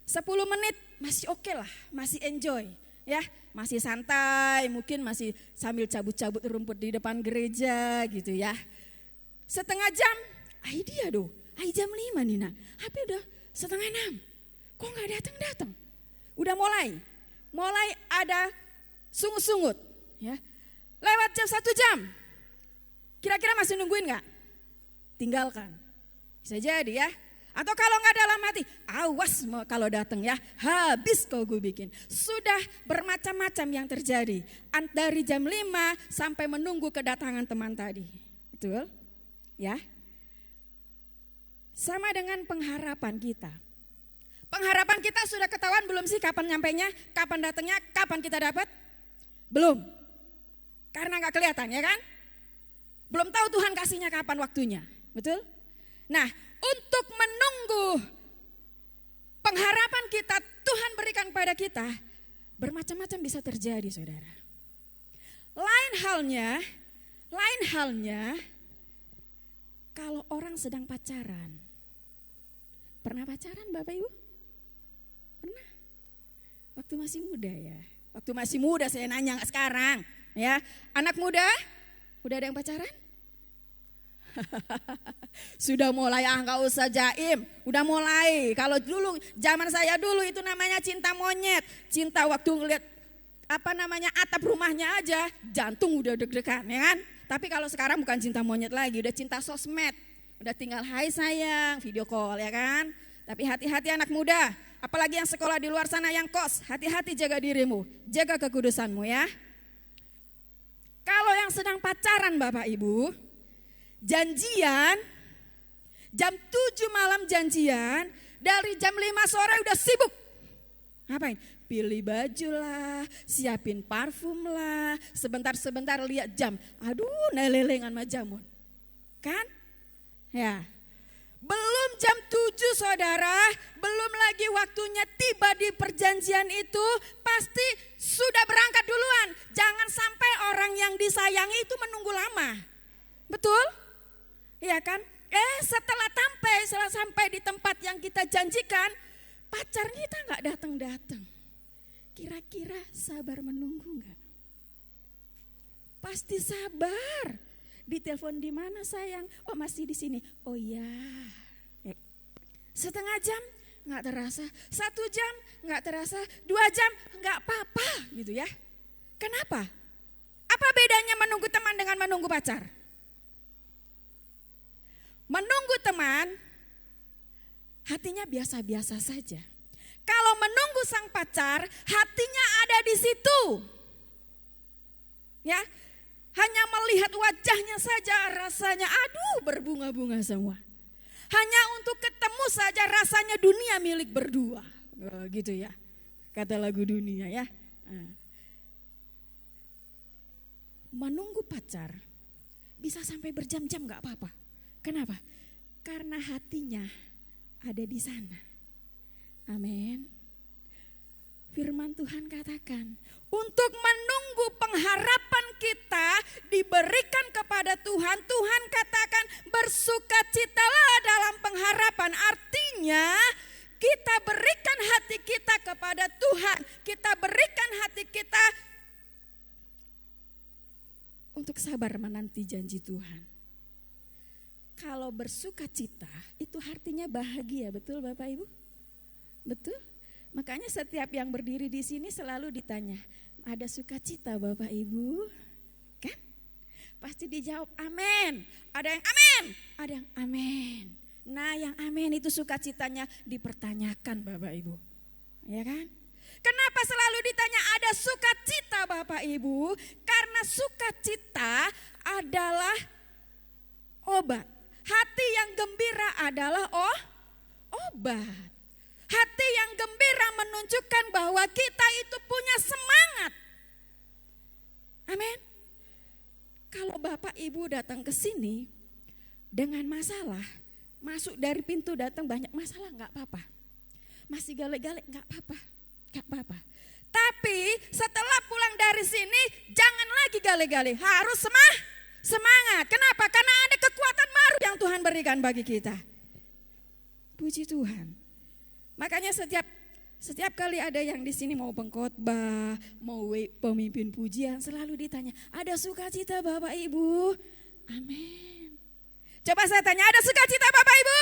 10 menit masih oke lah, masih enjoy ya, masih santai, mungkin masih sambil cabut-cabut rumput di depan gereja gitu ya. Setengah jam, dia jam 5 Nina, HP udah setengah 6, kok gak datang-datang. Udah mulai ada sungut-sungut ya. Lewat jam 1 jam, kira-kira masih nungguin gak? Tinggalkan, bisa jadi ya. Atau kalau gak dalam hati, awas kalau datang ya, habis kau gue bikin. Sudah bermacam-macam yang terjadi. Dari jam 5 sampai menunggu kedatangan teman tadi. Betul? Ya. Sama dengan pengharapan kita. Pengharapan kita sudah ketahuan belum sih kapan nyampainya, kapan datangnya, kapan kita dapat? Belum. Karena gak kelihatan ya kan? Belum tahu Tuhan kasihnya kapan waktunya. Betul? Nah, untuk menunggu pengharapan kita Tuhan berikan kepada kita, bermacam-macam bisa terjadi saudara. Lain halnya kalau orang sedang pacaran. Pernah pacaran Bapak Ibu? Pernah? Waktu masih muda ya. Waktu masih muda saya nanya, nggak sekarang ya. Anak muda, udah ada yang pacaran? Sudah mulai, nggak usah jaim, udah mulai. Kalau dulu zaman saya dulu itu namanya cinta monyet, cinta waktu ngeliat atap rumahnya aja jantung udah deg-degan ya kan. Tapi kalau sekarang bukan cinta monyet lagi, udah cinta sosmed, udah tinggal hai sayang, video call ya kan. Tapi hati-hati anak muda, apalagi yang sekolah di luar sana yang kos, hati-hati jaga dirimu, jaga kekudusanmu ya. Kalau yang sedang pacaran Bapak Ibu, janjian, jam 7 malam janjian, dari jam 5 sore udah sibuk. Ngapain? Pilih baju lah, siapin parfum lah, sebentar-sebentar lihat jam. Aduh, neleleng sama jamun. Kan? Ya. Belum jam 7 saudara, belum lagi waktunya tiba di perjanjian itu, pasti sudah berangkat duluan. Jangan sampai orang yang disayangi itu menunggu lama. Betul? Iya kan? Setelah sampai di tempat yang kita janjikan, pacar kita gak datang-datang. Kira-kira sabar menunggu gak? Pasti sabar. Ditelepon di mana sayang? Oh masih di sini. Oh iya. Setengah jam gak terasa, 1 jam gak terasa, 2 jam gak apa-apa gitu ya. Kenapa? Apa bedanya menunggu teman dengan menunggu pacar? Menunggu teman, hatinya biasa-biasa saja. Kalau menunggu sang pacar, hatinya ada di situ. Ya, hanya melihat wajahnya saja rasanya aduh berbunga-bunga semua. Hanya untuk ketemu saja rasanya dunia milik berdua. Gitu ya, kata lagu dunia ya. Menunggu pacar bisa sampai berjam-jam gak apa-apa. Kenapa? Karena hatinya ada di sana. Amin. Firman Tuhan katakan, untuk menunggu pengharapan kita diberikan kepada Tuhan. Tuhan katakan bersukacitalah dalam pengharapan. Artinya kita berikan hati kita kepada Tuhan. Kita berikan hati kita untuk sabar menanti janji Tuhan. Kalau bersukacita itu artinya bahagia, betul Bapak Ibu? Betul? Makanya setiap yang berdiri di sini selalu ditanya, ada sukacita Bapak Ibu? Kan? Pasti dijawab amin. Ada yang amin, ada yang amin. Nah yang amin itu sukacitanya dipertanyakan Bapak Ibu. Ya kan? Kenapa selalu ditanya ada sukacita Bapak Ibu? Karena sukacita adalah obat. Hati yang gembira adalah obat. Hati yang gembira menunjukkan bahwa kita itu punya semangat. Amin. Kalau Bapak Ibu datang ke sini dengan masalah, masuk dari pintu datang banyak masalah, enggak apa-apa. Masih gale-gale enggak apa-apa. Enggak apa-apa. Tapi setelah pulang dari sini jangan lagi gale-gale, harus semangat. Kenapa? Karena ada kekuatan baru yang Tuhan berikan bagi kita. Puji Tuhan. Makanya setiap Setiap kali ada yang di sini mau pengkhotbah, mau pemimpin pujian, selalu ditanya, ada sukacita Bapak Ibu? Amin. Coba saya tanya, ada sukacita Bapak Ibu?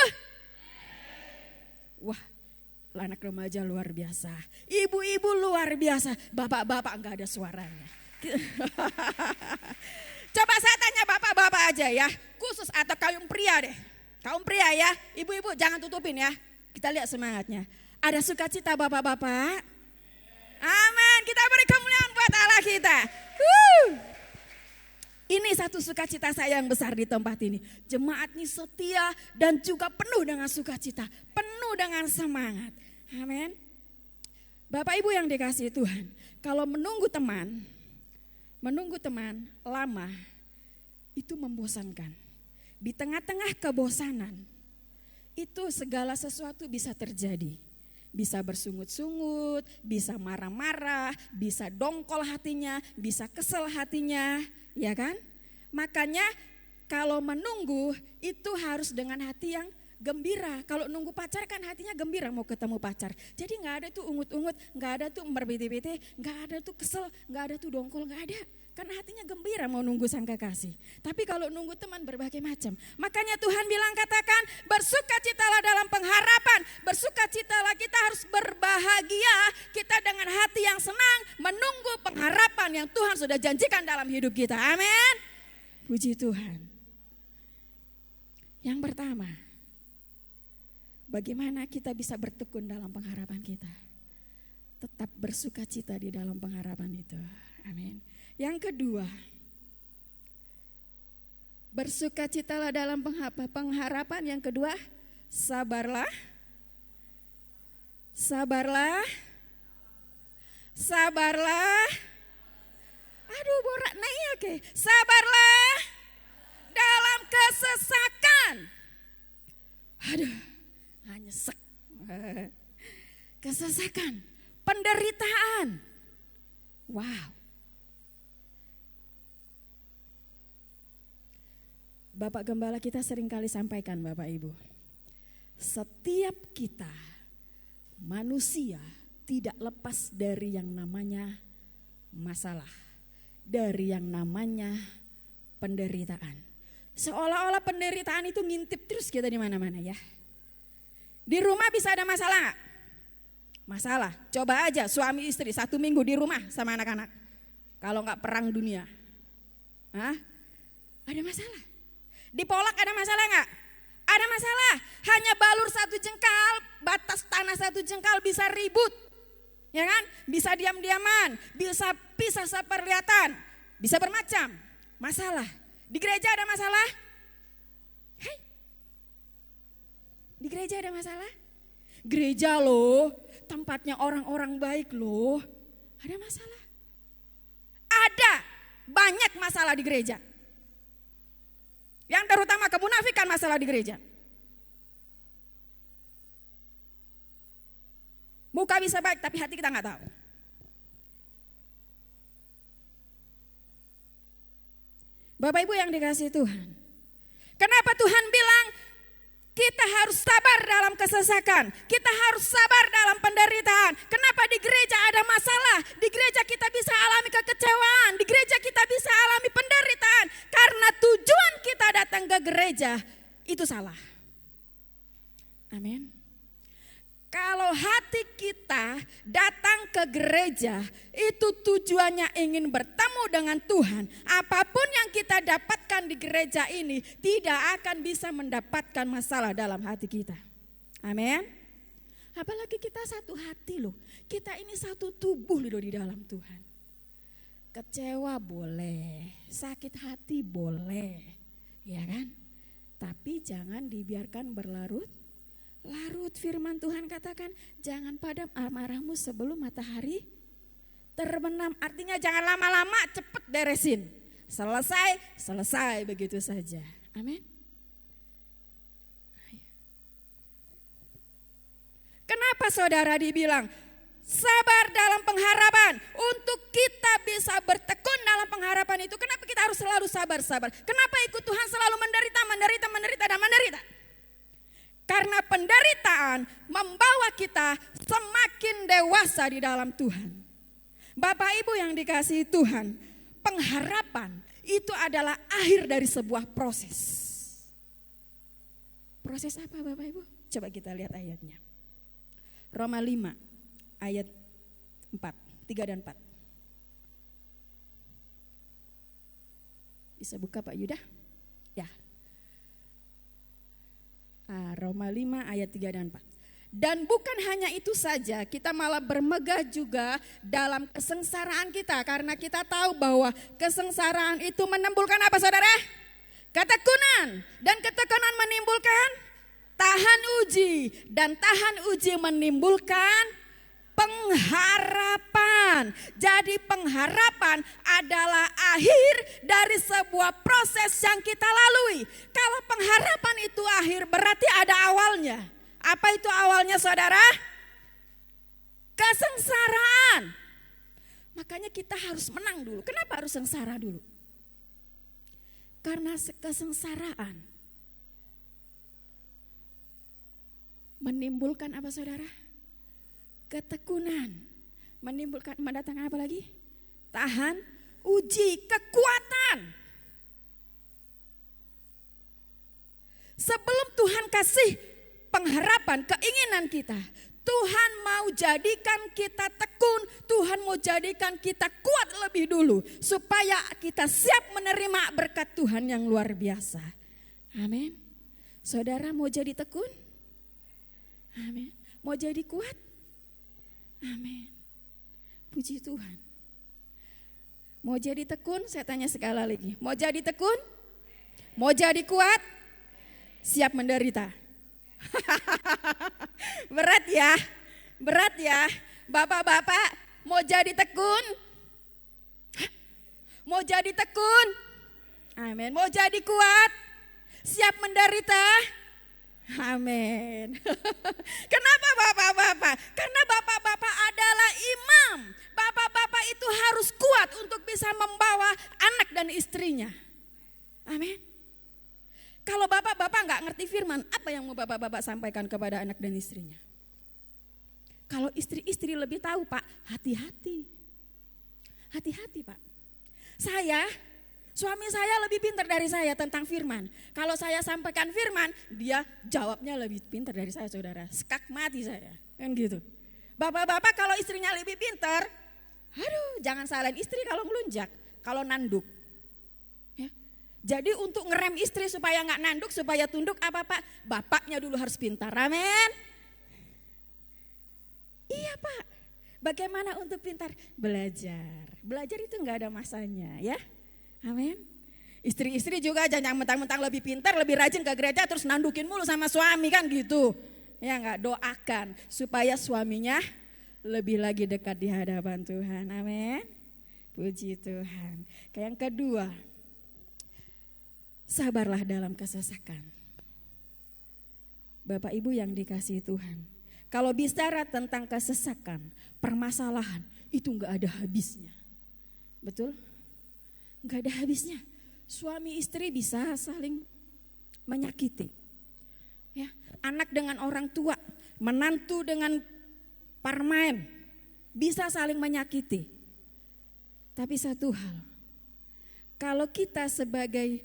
Wah, anak remaja luar biasa, ibu-ibu luar biasa, bapak-bapak enggak ada suaranya. Coba saya tanya bapak-bapak aja ya, khusus atau kaum pria deh. Kaum pria ya, ibu-ibu jangan tutupin ya, kita lihat semangatnya. Ada sukacita bapak-bapak? Amin, kita beri kemuliaan buat Allah kita. Ini satu sukacita saya yang besar di tempat ini. Jemaat ini setia dan juga penuh dengan sukacita, penuh dengan semangat. Amin. Bapak Ibu yang dikasihi Tuhan, kalau menunggu teman lama itu membosankan. Di tengah-tengah kebosanan itu segala sesuatu bisa terjadi. Bisa bersungut-sungut, bisa marah-marah, bisa dongkol hatinya, bisa kesel hatinya, ya kan? Makanya kalau menunggu itu harus dengan hati yang gembira. Kalau nunggu pacar kan hatinya gembira mau ketemu pacar. Jadi gak ada tuh ungut-ungut, gak ada tuh berbete-bete, gak ada tuh kesel, gak ada tuh dongkol, gak ada. Karena hatinya gembira mau nunggu sang kekasih. Tapi kalau nunggu teman berbagai macam. Makanya Tuhan bilang katakan bersukacitalah dalam pengharapan. Bersukacitalah, kita harus berbahagia. Kita dengan hati yang senang menunggu pengharapan yang Tuhan sudah janjikan dalam hidup kita. Amin. Puji Tuhan. Yang pertama, bagaimana kita bisa bertekun dalam pengharapan kita. Tetap bersukacita di dalam pengharapan itu. Amin. Yang kedua, bersukacitalah dalam pengharapan. Yang kedua, sabarlah. Sabarlah. Sabarlah. Aduh, borak naik ke. Sabarlah dalam kesesakan. Aduh, nyesek. Kesesakan, penderitaan. Wow. Bapak Gembala kita seringkali sampaikan Bapak Ibu, setiap kita manusia tidak lepas dari yang namanya masalah, dari yang namanya penderitaan. Seolah-olah penderitaan itu ngintip terus kita di mana-mana ya. Di rumah bisa ada masalah gak? Masalah, coba aja suami istri 1 minggu di rumah sama anak-anak. Kalau gak perang dunia, ada masalah. Di Polak ada masalah enggak? Ada masalah. Hanya balur 1 jengkal, batas tanah 1 jengkal bisa ribut. Ya kan? Bisa diam-diaman, bisa pisah seperlihatan, bisa bermacam. Masalah. Di gereja ada masalah? Hei. Di gereja ada masalah? Gereja loh, tempatnya orang-orang baik loh. Ada masalah? Ada banyak masalah di gereja. Yang terutama kemunafikan masalah di gereja. Muka bisa baik tapi hati kita gak tahu. Bapak Ibu yang dikasihi Tuhan. Kenapa Tuhan bilang kita harus sabar dalam kesesakan. Kita harus sabar dalam penderitaan. Kenapa di gereja ada masalah? Di gereja kita bisa alami kekecewaan. Di gereja kita bisa alami penderitaan. Karena tujuan kita datang ke gereja itu salah. Amin. Kalau hati kita datang ke gereja itu tujuannya ingin bertemu dengan Tuhan. Apapun yang kita dapatkan di gereja ini tidak akan bisa mendapatkan masalah dalam hati kita. Amin. Apalagi kita satu hati loh. Kita ini satu tubuh loh di dalam Tuhan. Kecewa boleh, sakit hati boleh, ya kan? Tapi jangan dibiarkan berlarut-larut. Firman Tuhan katakan jangan padam amarahmu sebelum matahari terbenam. Artinya jangan lama-lama, cepet beresin. Selesai begitu saja. Amin. Kenapa saudara dibilang sabar dalam pengharapan? Untuk kita bisa bertekun dalam pengharapan itu, kenapa kita harus selalu sabar? Kenapa ikut Tuhan selalu menderita? Karena penderitaan membawa kita semakin dewasa di dalam Tuhan. Bapak Ibu yang dikasihi Tuhan, pengharapan itu adalah akhir dari sebuah proses. Proses apa Bapak Ibu? Coba kita lihat ayatnya. Roma 5 ayat 3 dan 4. Bisa buka Pak Yuda? Ya. Roma 5 ayat 3 dan 4. Dan bukan hanya itu saja, kita malah bermegah juga dalam kesengsaraan kita. Karena kita tahu bahwa kesengsaraan itu menimbulkan apa saudara? Ketekunan. Dan ketekunan menimbulkan tahan uji. Dan tahan uji menimbulkan pengharapan. Jadi pengharapan adalah akhir dari sebuah proses yang kita lalui. Kalau pengharapan itu akhir berarti ada awalnya. Apa itu awalnya saudara? Kesengsaraan. Makanya kita harus menang dulu. Kenapa harus sengsara dulu? Karena kesengsaraan menimbulkan apa saudara? Ketekunan. Menimbulkan, mendatangkan apa lagi? Tahan, uji, kekuatan. Sebelum Tuhan kasih pengharapan, keinginan kita, Tuhan mau jadikan kita tekun, Tuhan mau jadikan kita kuat lebih dulu, supaya kita siap menerima berkat Tuhan yang luar biasa. Amin. Saudara mau jadi tekun? Amin. Mau jadi kuat? Amin. Puji Tuhan. Mau jadi tekun? Saya tanya sekali lagi. Mau jadi tekun? Mau jadi kuat? Siap menderita. Berat ya, berat ya. Bapak-bapak mau jadi tekun? Mau jadi tekun? Amin. Mau jadi kuat? Siap menderita? Amin. Kenapa bapak-bapak? Karena bapak-bapak adalah imam. Bapak-bapak itu harus kuat untuk bisa membawa anak dan istrinya. Amin. Kalau bapak-bapak nggak ngerti firman, apa yang mau bapak-bapak sampaikan kepada anak dan istrinya? Kalau istri-istri lebih tahu Pak, hati-hati. Hati-hati Pak. Suami saya lebih pintar dari saya tentang firman. Kalau saya sampaikan firman, dia jawabnya lebih pintar dari saya saudara. Sekak mati saya, kan gitu. Bapak-bapak kalau istrinya lebih pintar, aduh jangan salahin istri kalau ngelunjak, kalau nanduk. Jadi untuk ngerem istri supaya nggak nanduk, supaya tunduk apa Pak? Bapaknya dulu harus pintar, amin. Iya Pak, bagaimana untuk pintar? Belajar itu nggak ada masanya ya, amin. Istri-istri juga jangan mentang-mentang lebih pintar, lebih rajin ke gereja terus nandukin mulu sama suami kan gitu. Ya nggak, doakan supaya suaminya lebih lagi dekat di hadapan Tuhan, amin. Puji Tuhan. Yang kedua, sabarlah dalam kesesakan. Bapak Ibu yang dikasihi Tuhan, kalau bicara tentang kesesakan, permasalahan itu enggak ada habisnya. Betul? Enggak ada habisnya. Suami istri bisa saling menyakiti. Ya, anak dengan orang tua, menantu dengan parmain, bisa saling menyakiti. Tapi satu hal, kalau kita sebagai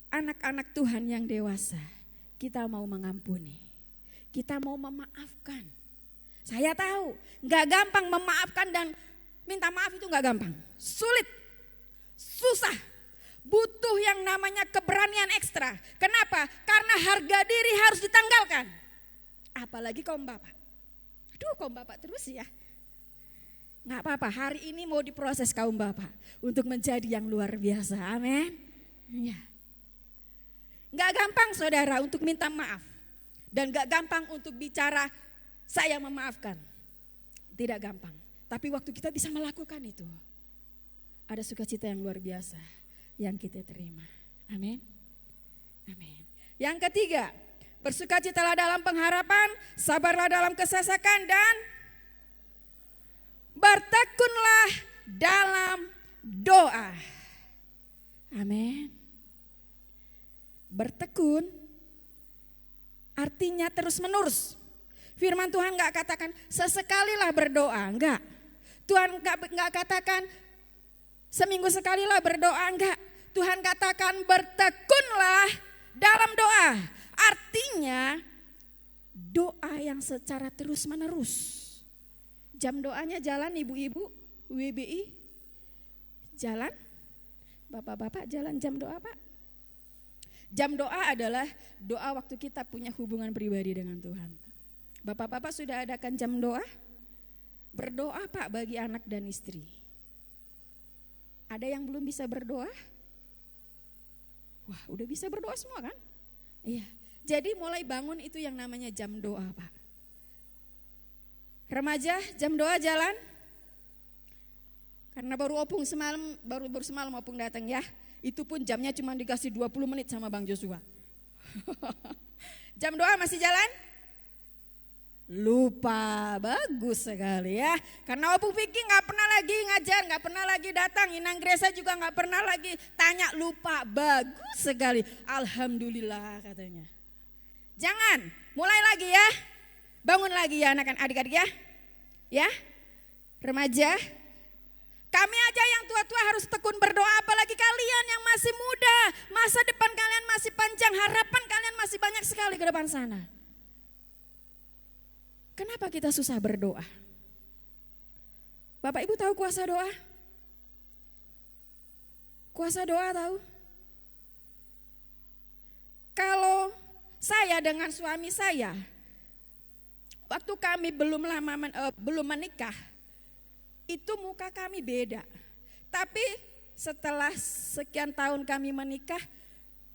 anak-anak Tuhan yang dewasa, kita mau mengampuni, kita mau memaafkan. Saya tahu gak gampang memaafkan dan minta maaf itu gak gampang, sulit, susah, butuh yang namanya keberanian ekstra. Kenapa? Karena harga diri harus ditanggalkan. Apalagi kaum bapak. Aduh kaum bapak terus ya. Gak apa-apa, hari ini mau diproses kaum bapak untuk menjadi yang luar biasa, amin. Ya. Gak gampang saudara untuk minta maaf. Dan gak gampang untuk bicara saya memaafkan. Tidak gampang. Tapi waktu kita bisa melakukan itu, ada sukacita yang luar biasa yang kita terima. Amin. Amin. Yang ketiga, bersukacitalah dalam pengharapan, sabarlah dalam kesesakan, dan bertekunlah dalam doa. Amin. Bertekun artinya terus menerus. Firman Tuhan gak katakan sesekalilah berdoa, enggak. Tuhan gak katakan seminggu sekalilah berdoa, enggak. Tuhan katakan bertekunlah dalam doa. Artinya doa yang secara terus menerus. Jam doanya jalan ibu-ibu, WBI jalan, bapak-bapak jalan jam doa Pak. Jam doa adalah doa waktu kita punya hubungan pribadi dengan Tuhan. Bapak-bapak sudah adakan jam doa? Berdoa Pak bagi anak dan istri. Ada yang belum bisa berdoa? Wah, udah bisa berdoa semua kan? Iya. Jadi mulai bangun itu yang namanya jam doa Pak. Remaja jam doa jalan? Karena baru semalam opung datang ya. Itu pun jamnya cuma dikasih 20 menit sama Bang Joshua. Jam doa masih jalan? Lupa, bagus sekali ya. Karena opung Vicky gak pernah lagi ngajar, gak pernah lagi datang. Inang Gresa juga gak pernah lagi tanya, lupa, bagus sekali. Alhamdulillah katanya. Jangan, mulai lagi ya. Bangun lagi ya anak-anak adik-adik ya. Ya, remaja. Kami aja yang tua-tua harus tekun berdoa, apalagi kalian yang masih muda. Masa depan kalian masih panjang, harapan kalian masih banyak sekali ke depan sana. Kenapa kita susah berdoa? Bapak Ibu tahu kuasa doa? Kuasa doa tahu? Kalau saya dengan suami saya, waktu kami belum menikah, itu muka kami beda. Tapi setelah sekian tahun kami menikah,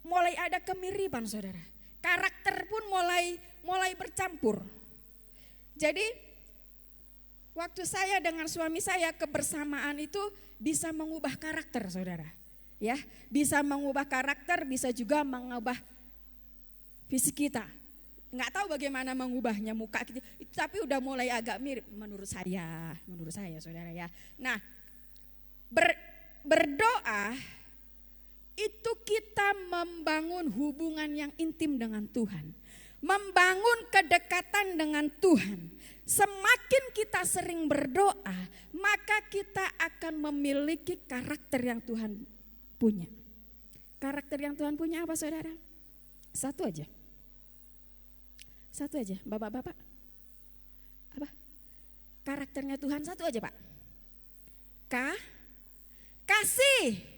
mulai ada kemiripan saudara. Karakter pun mulai bercampur. Jadi waktu saya dengan suami saya kebersamaan itu bisa mengubah karakter saudara. Ya, bisa mengubah karakter, bisa juga mengubah fisik kita. Nggak tahu bagaimana mengubahnya muka kita, tapi udah mulai agak mirip menurut saya saudara ya. Nah, berdoa itu kita membangun hubungan yang intim dengan Tuhan. Membangun kedekatan dengan Tuhan. Semakin kita sering berdoa, maka kita akan memiliki karakter yang Tuhan punya. Karakter yang Tuhan punya apa saudara? Satu aja, bapak-bapak. Apa? Karakternya Tuhan satu aja Pak. Kasih.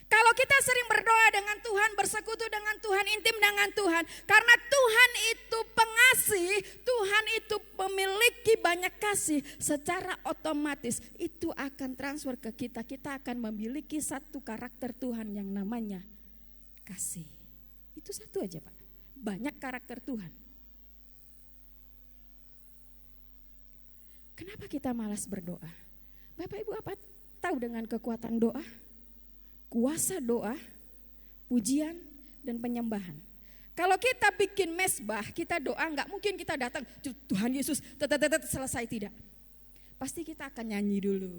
Kalau kita sering berdoa dengan Tuhan, bersekutu dengan Tuhan, intim dengan Tuhan. Karena Tuhan itu pengasih, Tuhan itu memiliki banyak kasih. Secara otomatis itu akan transfer ke kita. Kita akan memiliki satu karakter Tuhan yang namanya kasih. Itu satu aja Pak. Banyak karakter Tuhan. Kenapa kita malas berdoa? Bapak Ibu apa tahu dengan kekuatan doa? Kuasa doa, pujian dan penyembahan. Kalau kita bikin mesbah, kita doa, enggak mungkin kita datang Tuhan Yesus selesai, tidak. Pasti kita akan nyanyi dulu,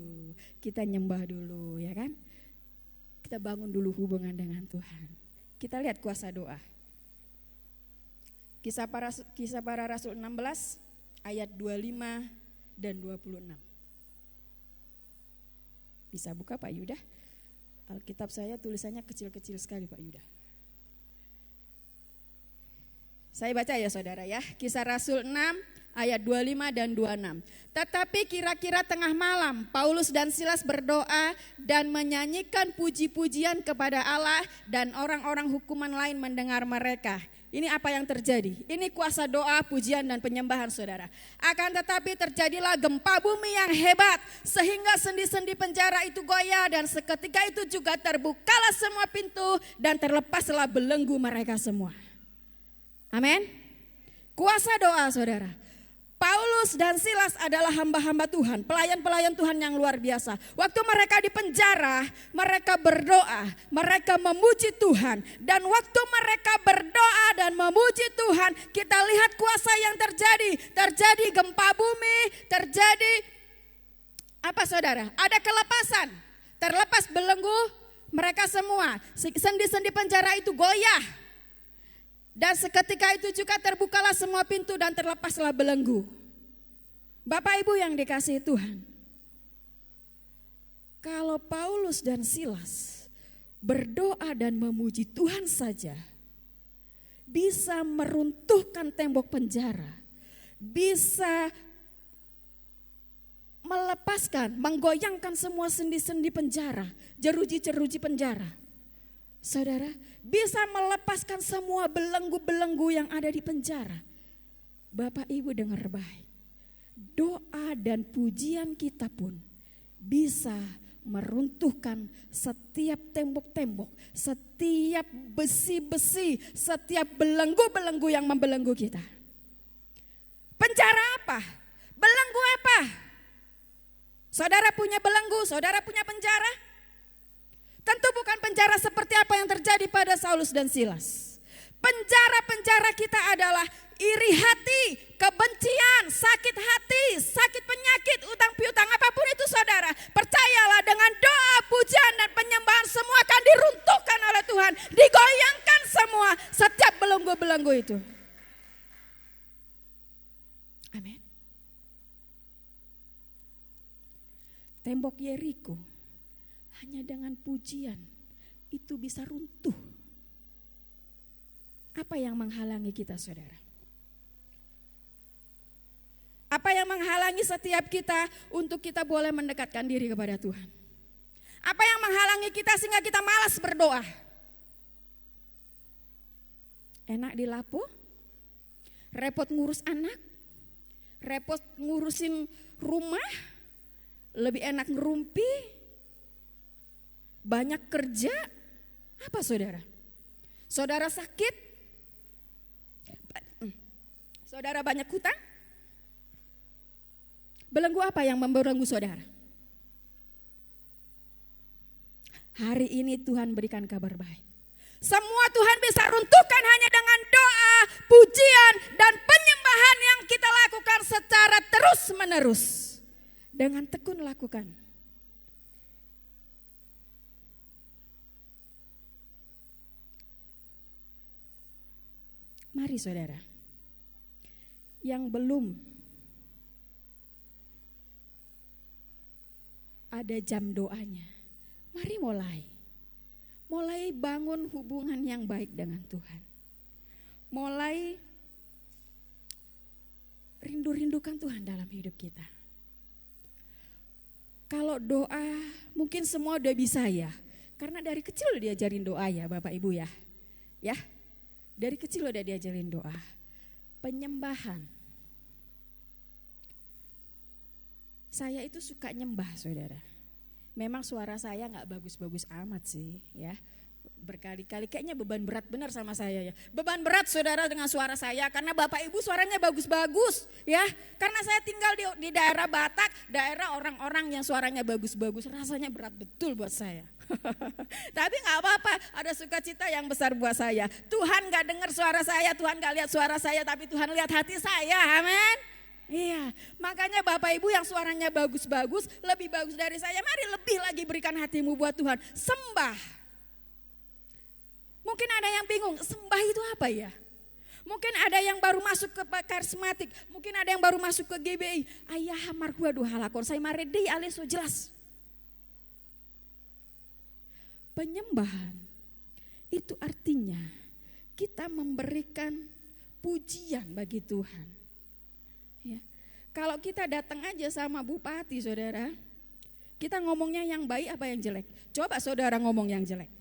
kita nyembah dulu ya kan. Kita bangun dulu hubungan dengan Tuhan. Kita lihat kuasa doa. Kisah para Rasul 16 ayat 25 dan 26. Bisa buka Pak Yuda? Alkitab saya tulisannya kecil-kecil sekali Pak Yuda. Saya baca ya saudara ya. Kisah Rasul 6 ayat 25 dan 26. Tetapi kira-kira tengah malam Paulus dan Silas berdoa dan menyanyikan puji-pujian kepada Allah, dan orang-orang hukuman lain mendengar mereka. Ini apa yang terjadi? Ini kuasa doa, pujian dan penyembahan saudara. Akan tetapi terjadilah gempa bumi yang hebat sehingga sendi-sendi penjara itu goyah, dan seketika itu juga terbukalah semua pintu dan terlepaslah belenggu mereka semua. Amin. Kuasa doa saudara. Paulus dan Silas adalah hamba-hamba Tuhan, pelayan-pelayan Tuhan yang luar biasa. Waktu mereka di penjara, mereka berdoa, mereka memuji Tuhan. Dan waktu mereka berdoa dan memuji Tuhan, kita lihat kuasa yang terjadi. Terjadi gempa bumi, terjadi apa saudara? Ada kelepasan, terlepas belenggu mereka semua. Sendi-sendi penjara itu goyah. Dan seketika itu juga terbukalah semua pintu dan terlepaslah belenggu. Bapak Ibu yang dikasihi Tuhan, kalau Paulus dan Silas berdoa dan memuji Tuhan saja bisa meruntuhkan tembok penjara, bisa melepaskan, menggoyangkan semua sendi-sendi penjara, jeruji-jeruji penjara. Saudara, bisa melepaskan semua belenggu-belenggu yang ada di penjara. Bapak Ibu dengar baik, doa dan pujian kita pun bisa meruntuhkan setiap tembok-tembok, setiap besi-besi, setiap belenggu-belenggu yang membelenggu kita. Penjara apa? Belenggu apa? Saudara punya belenggu, saudara punya penjara? Tentu bukan penjara seperti apa yang terjadi pada Saulus dan Silas. Penjara-penjara kita adalah iri hati, kebencian, sakit hati, sakit penyakit, utang piutang, apapun itu saudara. Percayalah dengan doa, pujian dan penyembahan semua akan diruntuhkan oleh Tuhan. Digoyangkan semua setiap belenggu-belenggu itu. Amin. Tembok Yeriko hanya dengan pujian itu bisa runtuh. Apa yang menghalangi kita saudara? Apa yang menghalangi setiap kita untuk kita boleh mendekatkan diri kepada Tuhan? Apa yang menghalangi kita sehingga kita malas berdoa? Enak dilapo? Repot ngurus anak? Repot ngurusin rumah? Lebih enak ngerumpi? Banyak kerja? Apa saudara? Saudara sakit? Saudara banyak hutang? Belenggu apa yang membelenggu saudara? Hari ini Tuhan berikan kabar baik. Semua Tuhan bisa runtuhkan hanya dengan doa, pujian dan penyembahan yang kita lakukan secara terus menerus. Dengan tekun lakukan. Mari saudara, yang belum ada jam doanya, mari mulai. Mulai bangun hubungan yang baik dengan Tuhan. Mulai rindu-rindukan Tuhan dalam hidup kita. Kalau doa mungkin semua udah bisa ya. Karena dari kecil udah diajarin doa ya Bapak Ibu ya. Ya, dari kecil udah diajarin doa. Penyembahan. Saya itu suka nyembah saudara. Memang suara saya gak bagus-bagus amat sih ya. Berkali-kali kayaknya beban berat benar sama saya ya. Beban berat saudara dengan suara saya karena Bapak Ibu suaranya bagus-bagus ya. Karena saya tinggal di daerah Batak, daerah orang-orang yang suaranya bagus-bagus, rasanya berat betul buat saya. Tapi gak apa-apa, ada sukacita yang besar buat saya. Tuhan gak dengar suara saya, Tuhan gak lihat suara saya, tapi Tuhan lihat hati saya, amin. Iya, makanya Bapak Ibu yang suaranya bagus-bagus, lebih bagus dari saya, mari lebih lagi berikan hatimu buat Tuhan. Sembah. Mungkin ada yang bingung, sembah itu apa ya? Mungkin ada yang baru masuk ke karismatik, mungkin ada yang baru masuk ke GBI. Ayah marhua duhalakon, saya maredi alias so jelas. Penyembahan itu artinya kita memberikan pujian bagi Tuhan. Ya. Kalau kita datang aja sama bupati saudara, kita ngomongnya yang baik apa yang jelek? Coba saudara ngomong yang jelek.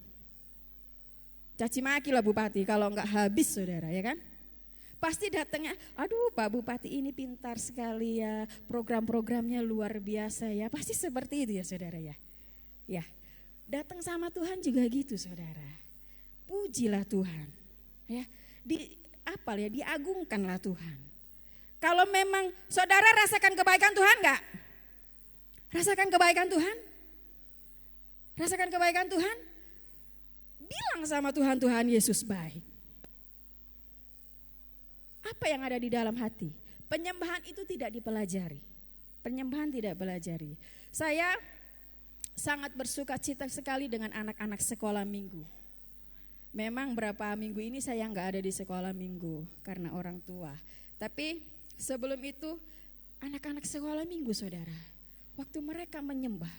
Caci maki lah bupati kalau enggak habis saudara ya kan. Pasti datangnya, aduh Pak Bupati ini pintar sekali ya, program-programnya luar biasa ya. Pasti seperti itu ya saudara ya. Ya, datang sama Tuhan juga gitu saudara. Pujilah Tuhan ya, diagungkanlah Tuhan. Kalau memang saudara rasakan kebaikan Tuhan enggak? Rasakan kebaikan Tuhan? Rasakan kebaikan Tuhan? Bilang sama Tuhan, Tuhan Yesus baik. Apa yang ada di dalam hati? Penyembahan itu tidak dipelajari. Penyembahan tidak dipelajari. Saya sangat bersuka cita sekali dengan anak-anak sekolah minggu. Memang berapa minggu ini saya nggak ada di sekolah minggu karena orang tua. Tapi sebelum itu anak-anak sekolah minggu saudara, waktu mereka menyembah,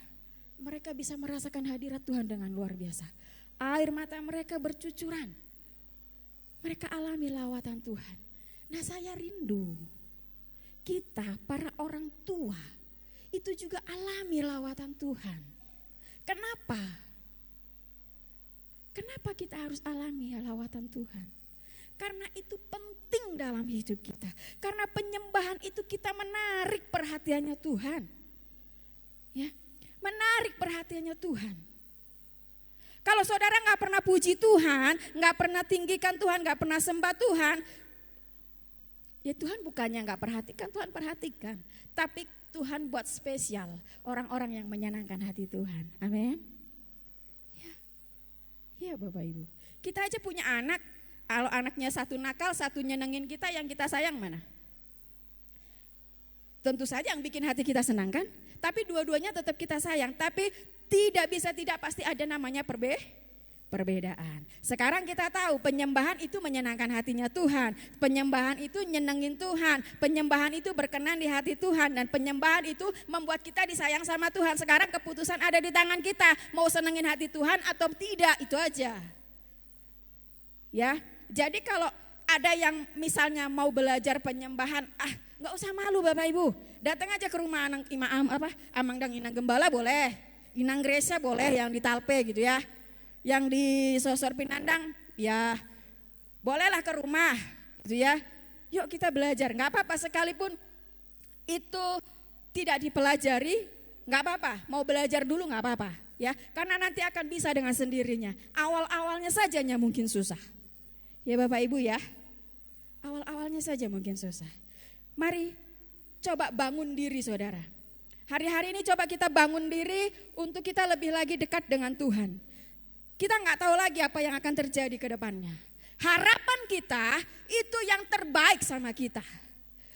mereka bisa merasakan hadirat Tuhan dengan luar biasa. Air mata mereka bercucuran. Mereka alami lawatan Tuhan. Nah saya rindu kita para orang tua itu juga alami lawatan Tuhan. Kenapa? Kenapa kita harus alami lawatan Tuhan? Karena itu penting dalam hidup kita. Karena penyembahan itu kita menarik perhatiannya Tuhan. Ya, menarik perhatiannya Tuhan. Kalau saudara nggak pernah puji Tuhan, nggak pernah tinggikan Tuhan, nggak pernah sembah Tuhan, ya Tuhan bukannya nggak perhatikan, Tuhan perhatikan. Tapi Tuhan buat spesial orang-orang yang menyenangkan hati Tuhan. Amin. Ya Bapak Ibu. Kita aja punya anak, kalau anaknya satu nakal, satu nyenengin kita, yang kita sayang mana? Tentu saja yang bikin hati kita senang kan? Tapi dua-duanya tetap kita sayang. Tapi tidak bisa tidak pasti ada namanya perbedaan. Sekarang kita tahu penyembahan itu menyenangkan hatinya Tuhan. Penyembahan itu nyenengin Tuhan. Penyembahan itu berkenan di hati Tuhan. Dan penyembahan itu membuat kita disayang sama Tuhan. Sekarang keputusan ada di tangan kita. Mau senengin hati Tuhan atau tidak, itu aja. Ya, jadi kalau ada yang misalnya mau belajar penyembahan, nggak usah malu Bapak Ibu. Datang aja ke rumah Amang Dang Inang Gembala boleh. Inang Gresya boleh, yang di Talpe gitu ya. Yang di Sosor Pinandang ya bolehlah ke rumah gitu ya. Yuk kita belajar, gak apa-apa sekalipun itu tidak dipelajari, gak apa-apa. Mau belajar dulu gak apa-apa ya. Karena nanti akan bisa dengan sendirinya. Awal-awalnya saja mungkin susah. Ya Bapak Ibu ya, awal-awalnya saja mungkin susah. Mari coba bangun diri saudara. Hari-hari ini coba kita bangun diri untuk kita lebih lagi dekat dengan Tuhan. Kita nggak tahu lagi apa yang akan terjadi ke depannya. Harapan kita itu yang terbaik sama kita.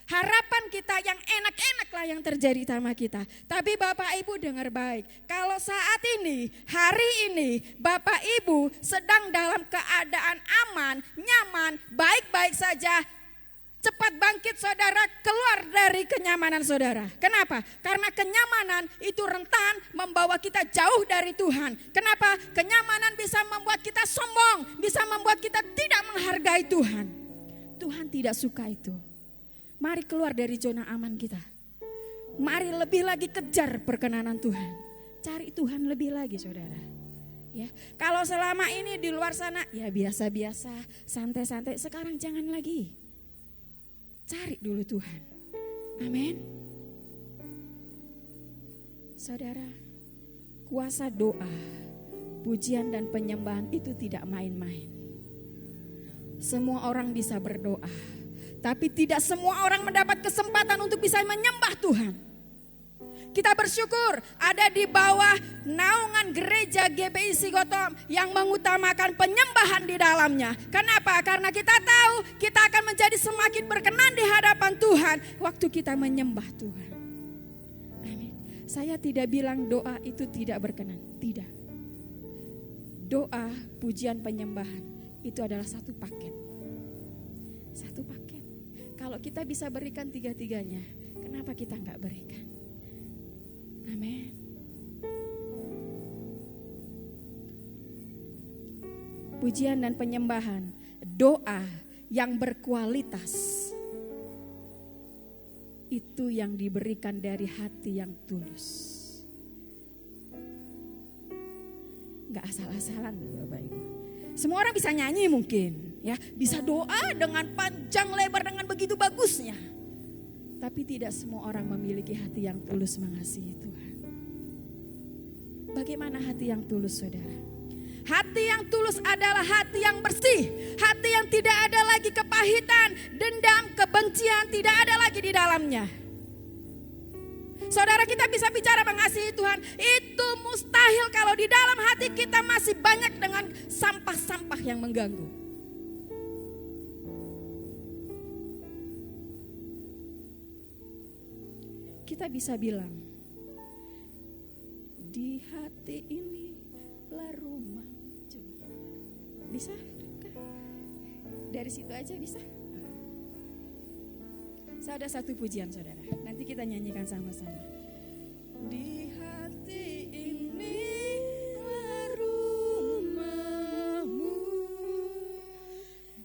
Harapan kita yang enak-enak lah yang terjadi sama kita. Tapi Bapak Ibu dengar baik. Kalau saat ini, hari ini Bapak Ibu sedang dalam keadaan aman, nyaman, baik-baik saja. Cepat bangkit saudara, keluar dari kenyamanan saudara. Kenapa? Karena kenyamanan itu rentan membawa kita jauh dari Tuhan. Kenapa? Kenyamanan bisa membuat kita sombong, bisa membuat kita tidak menghargai Tuhan. Tuhan tidak suka itu. Mari keluar dari zona aman kita. Mari lebih lagi kejar perkenanan Tuhan. Cari Tuhan lebih lagi saudara. Ya, kalau selama ini di luar sana ya biasa-biasa, santai-santai, sekarang jangan lagi. Cari dulu Tuhan. Amin. Saudara, kuasa doa, pujian dan penyembahan itu tidak main-main. Semua orang bisa berdoa, tapi tidak semua orang mendapat kesempatan untuk bisa menyembah Tuhan. Kita bersyukur ada di bawah naungan gereja GBI Sigotom yang mengutamakan penyembahan di dalamnya. Kenapa? Karena kita tahu kita akan menjadi semakin berkenan di hadapan Tuhan waktu kita menyembah Tuhan. Amin. Saya tidak bilang doa itu tidak berkenan, tidak. Doa, pujian, penyembahan itu adalah satu paket. Satu paket. Kalau kita bisa berikan tiga-tiganya, kenapa kita enggak berikan? Amin. Pujian dan penyembahan, doa yang berkualitas, itu yang diberikan dari hati yang tulus. Gak asal-asalan Bapak Ibu. Semua orang bisa nyanyi mungkin, ya, bisa doa dengan panjang lebar dengan begitu bagusnya. Tapi tidak semua orang memiliki hati yang tulus mengasihi Tuhan. Bagaimana hati yang tulus saudara? Hati yang tulus adalah hati yang bersih. Hati yang tidak ada lagi kepahitan, dendam, kebencian, tidak ada lagi di dalamnya. Saudara, kita bisa bicara mengasihi Tuhan. Itu mustahil kalau di dalam hati kita masih banyak dengan sampah-sampah yang mengganggu. Kita bisa bilang, di hati ini lah rumah. Bisa? Dari situ aja bisa? Saya ada satu pujian saudara, nanti kita nyanyikan sama-sama. Di hati inilah rumahmu,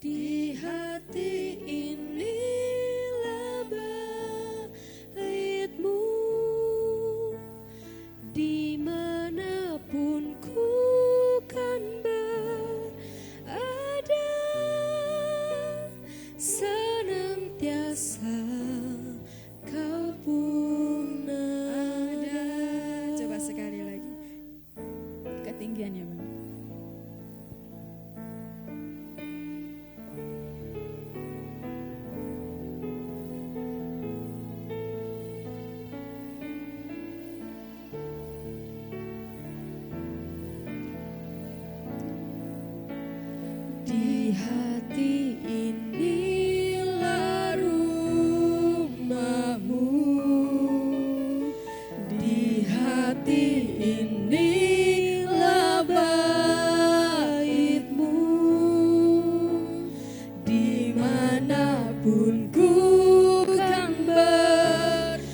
di hati inilah baitmu, dimanapun ku kan berada, senantiasa kau pun ada. Coba sekali lagi, ketinggian ya Bang. Di hati inilah rumahmu, di hati inilah baitmu, dimanapun ku kan berada,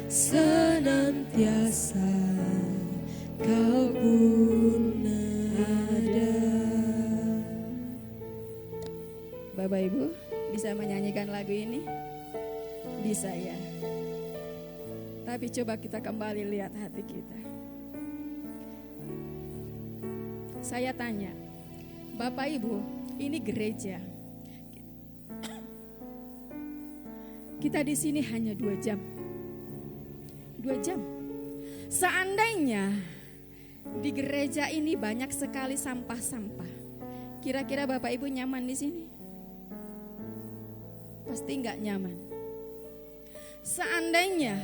senantiasa kau pun ada. Bapak Ibu bisa menyanyikan lagu ini? Bisa ya. Tapi coba kita kembali lihat hati kita. Saya tanya, Bapak Ibu, ini gereja. Kita di sini hanya 2 jam. 2 jam. Seandainya di gereja ini banyak sekali sampah-sampah, kira-kira Bapak Ibu nyaman di sini? Pasti nggak nyaman. Seandainya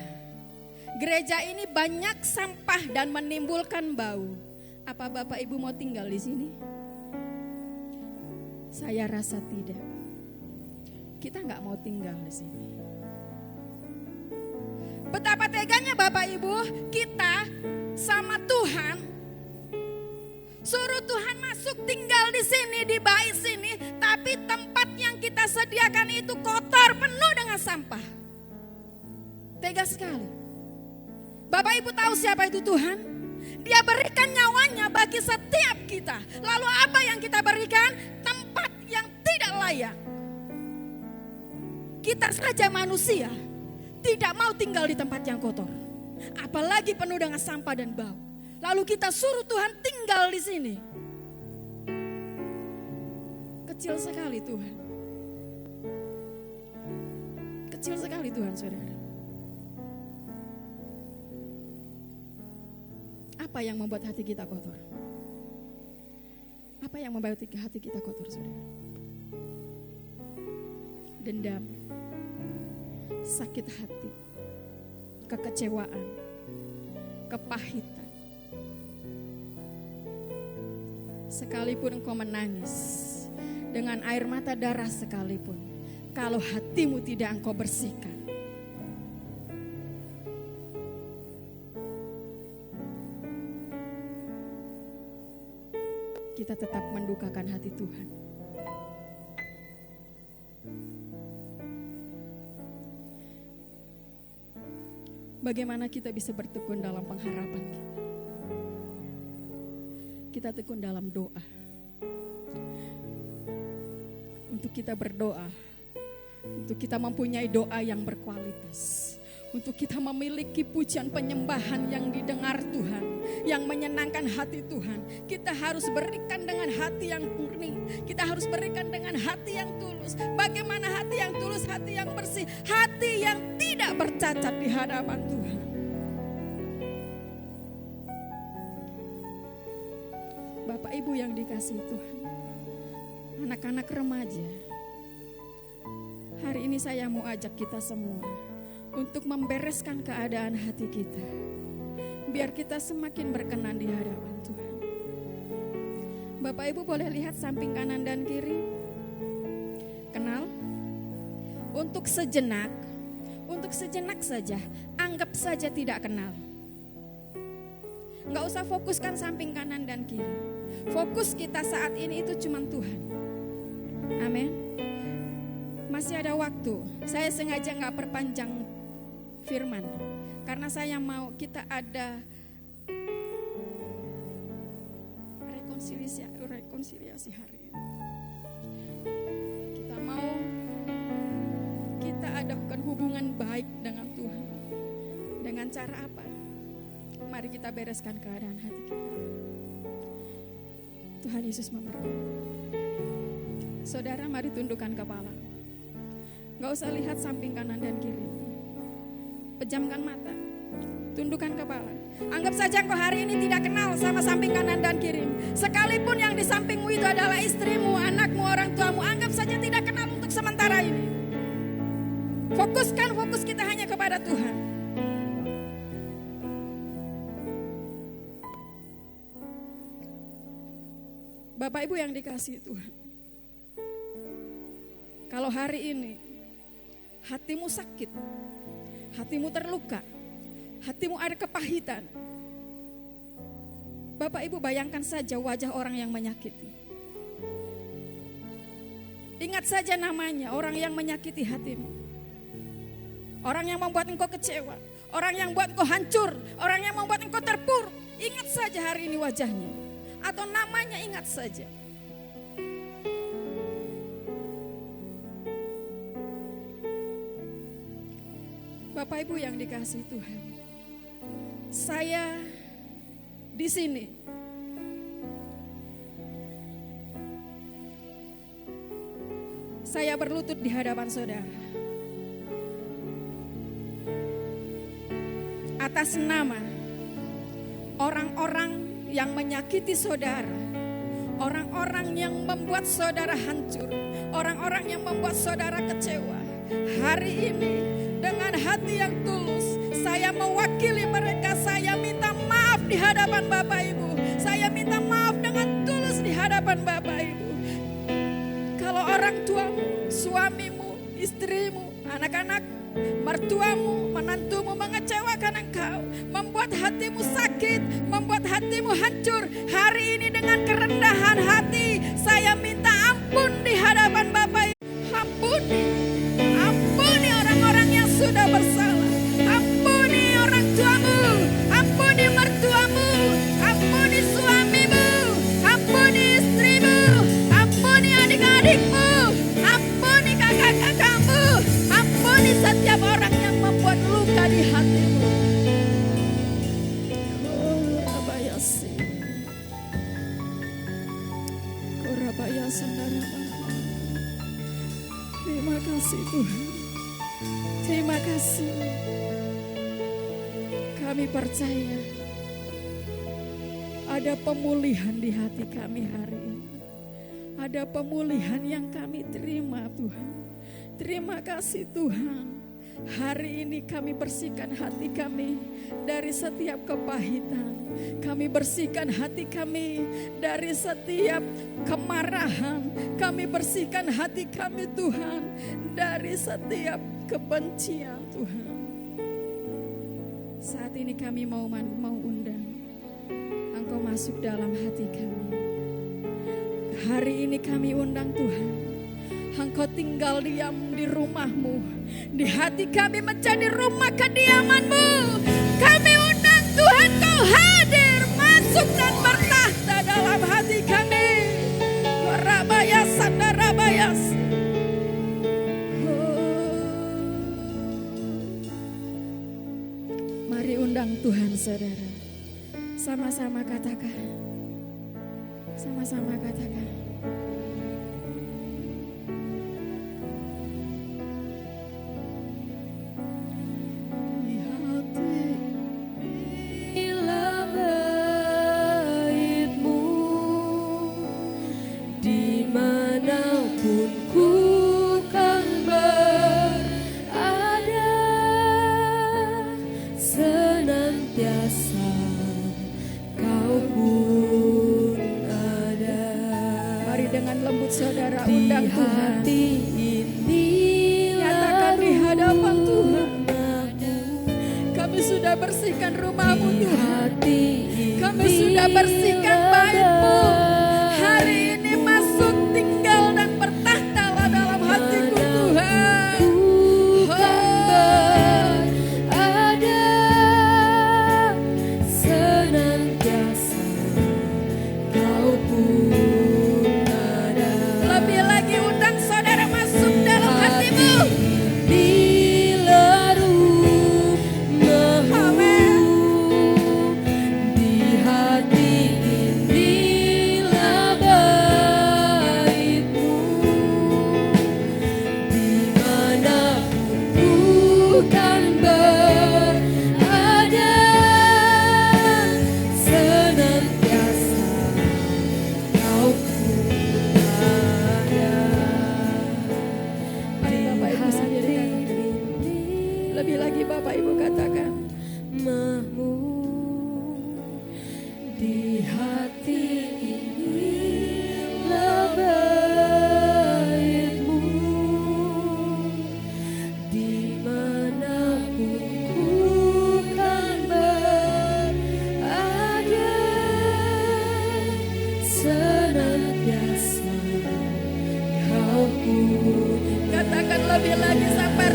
gereja ini banyak sampah dan menimbulkan bau, apa Bapak Ibu mau tinggal di sini? Saya rasa tidak. Kita nggak mau tinggal di sini. Betapa teganya Bapak Ibu, kita sama Tuhan, suruh Tuhan masuk tinggal di sini, di bait sini, tapi tempat yang kita sediakan itu kotor, penuh dengan sampah. Tega sekali. Bapak Ibu tahu siapa itu Tuhan? Dia berikan nyawanya bagi setiap kita. Lalu apa yang kita berikan? Tempat yang tidak layak. Kita saja manusia tidak mau tinggal di tempat yang kotor, apalagi penuh dengan sampah dan bau. Lalu kita suruh Tuhan tinggal di sini. Kecil sekali Tuhan. Kecil sekali Tuhan, saudara. Apa yang membuat hati kita kotor? Apa yang membuat hati kita kotor, saudara? Dendam, sakit hati, kekecewaan, kepahitan. Sekalipun engkau menangis dengan air mata darah sekalipun, kalau hatimu tidak engkau bersihkan, kita tetap mendukakan hati Tuhan. Bagaimana kita bisa bertekun dalam pengharapan kita? Kita tekun dalam doa. Untuk kita berdoa, untuk kita mempunyai doa yang berkualitas, untuk kita memiliki pujian penyembahan yang didengar Tuhan, yang menyenangkan hati Tuhan. Kita harus berikan dengan hati yang murni, kita harus berikan dengan hati yang tulus. Bagaimana hati yang tulus? Hati yang bersih, hati yang tidak bercacat di hadapan Tuhan. Bapak Ibu yang dikasihi Tuhan, anak-anak remaja, hari ini saya mau ajak kita semua untuk membereskan keadaan hati kita, biar kita semakin berkenan di hadapan Tuhan. Bapak Ibu boleh lihat samping kanan dan kiri. Kenal? Untuk sejenak saja, anggap saja tidak kenal. Nggak usah fokuskan samping kanan dan kiri. Fokus kita saat ini itu cuma Tuhan. Amin. Masih ada waktu. Saya sengaja nggak perpanjang firman, karena saya mau kita ada rekonsiliasi hari ini. Kita mau kita adakan hubungan baik dengan Tuhan. Dengan cara apa? Mari kita bereskan keadaan hati kita. Tuhan Yesus memberkati. Saudara, mari tundukkan kepala. Gak usah lihat samping kanan dan kiri. Pejamkan mata. Tundukkan kepala. Anggap saja engkau hari ini tidak kenal sama samping kanan dan kiri. Sekalipun yang di sampingmu itu adalah istrimu, anakmu, orang tuamu, anggap saja tidak kenal untuk sementara ini. Fokuskan fokus kita hanya kepada Tuhan. Bapak Ibu yang dikasihi Tuhan. Kalau hari ini hatimu sakit, hatimu terluka, hatimu ada kepahitan, Bapak Ibu bayangkan saja wajah orang yang menyakiti. Ingat saja namanya, orang yang menyakiti hatimu. Orang yang membuat engkau kecewa, orang yang membuat engkau hancur, orang yang membuat engkau terpuruk. Ingat saja hari ini wajahnya, atau namanya ingat saja. Bapak Ibu yang dikasihi Tuhan, saya di sini saya berlutut di hadapan saudara atas nama orang-orang yang menyakiti saudara, orang-orang yang membuat saudara hancur, orang-orang yang membuat saudara kecewa. Hari ini dengan hati yang tulus, saya mewakili mereka. Saya minta maaf di hadapan Bapak Ibu. Saya minta maaf dengan tulus di hadapan Bapak Ibu. Kalau orang tuamu, suamimu, istrimu, anak-anakmu, mertuamu, menantumu mengecewakan engkau, membuat hatimu sakit, membuat hatimu hancur, hari ini dengan kerendahan hati, saya minta ampun di hadapan Bapak Ibu. Ampuni orang-orang yang sudah bersalah. Ampuni orang tuamu, ampuni mertuamu, ampuni suamimu, ampuni istrimu, ampuni adik-adikmu, ampuni kakak-kakakmu, ampuni setiap orang yang membuat luka di hatimu. Korabayasi, korabayasi. Terima kasih Tuhan. Terima kasih. Kami percaya ada pemulihan di hati kami hari ini. Ada pemulihan yang kami terima Tuhan. Terima kasih Tuhan. Hari ini kami bersihkan hati kami dari setiap kepahitan. Kami bersihkan hati kami dari setiap kemarahan. Kami bersihkan hati kami Tuhan dari setiap kebencian Tuhan. Saat ini kami mau undang Engkau masuk dalam hati kami. Hari ini kami undang Tuhan, Engkau tinggal diam di rumahmu, di hati kami menjadi rumah kediamanmu. Kami undang Tuhan, Kau hadir, masuk dan bertahta dalam hati kami. Rabayas, Sandarabayas. Mari undang Tuhan saudara. Sama-sama katakan. Sama-sama katakan. Saudara undang Tuhan, nyatakan di hadapan Tuhan, kami sudah sudah bersihkan rumahmu Tuhan. hati Kami sudah bersihkan baitmu. Hari ini masuk tinggal dan bertahtalah dalam hatiku Tuhan. ada senantiasa kau pun ada. Lebih lagi undang saudara masuk dalam hatimu. Bila Amin. di hati inilah baitmu, dimanapun ku kan berada, senantiasa kau pun ada. Mari Bapak Ibu sendiri katakan. Lebih lagi Bapak Ibu katakan. Mahmu di hati inilah baitmu, dimanapun ku kan berada, senantiasa kau pun. Katakan lebih lagi sampai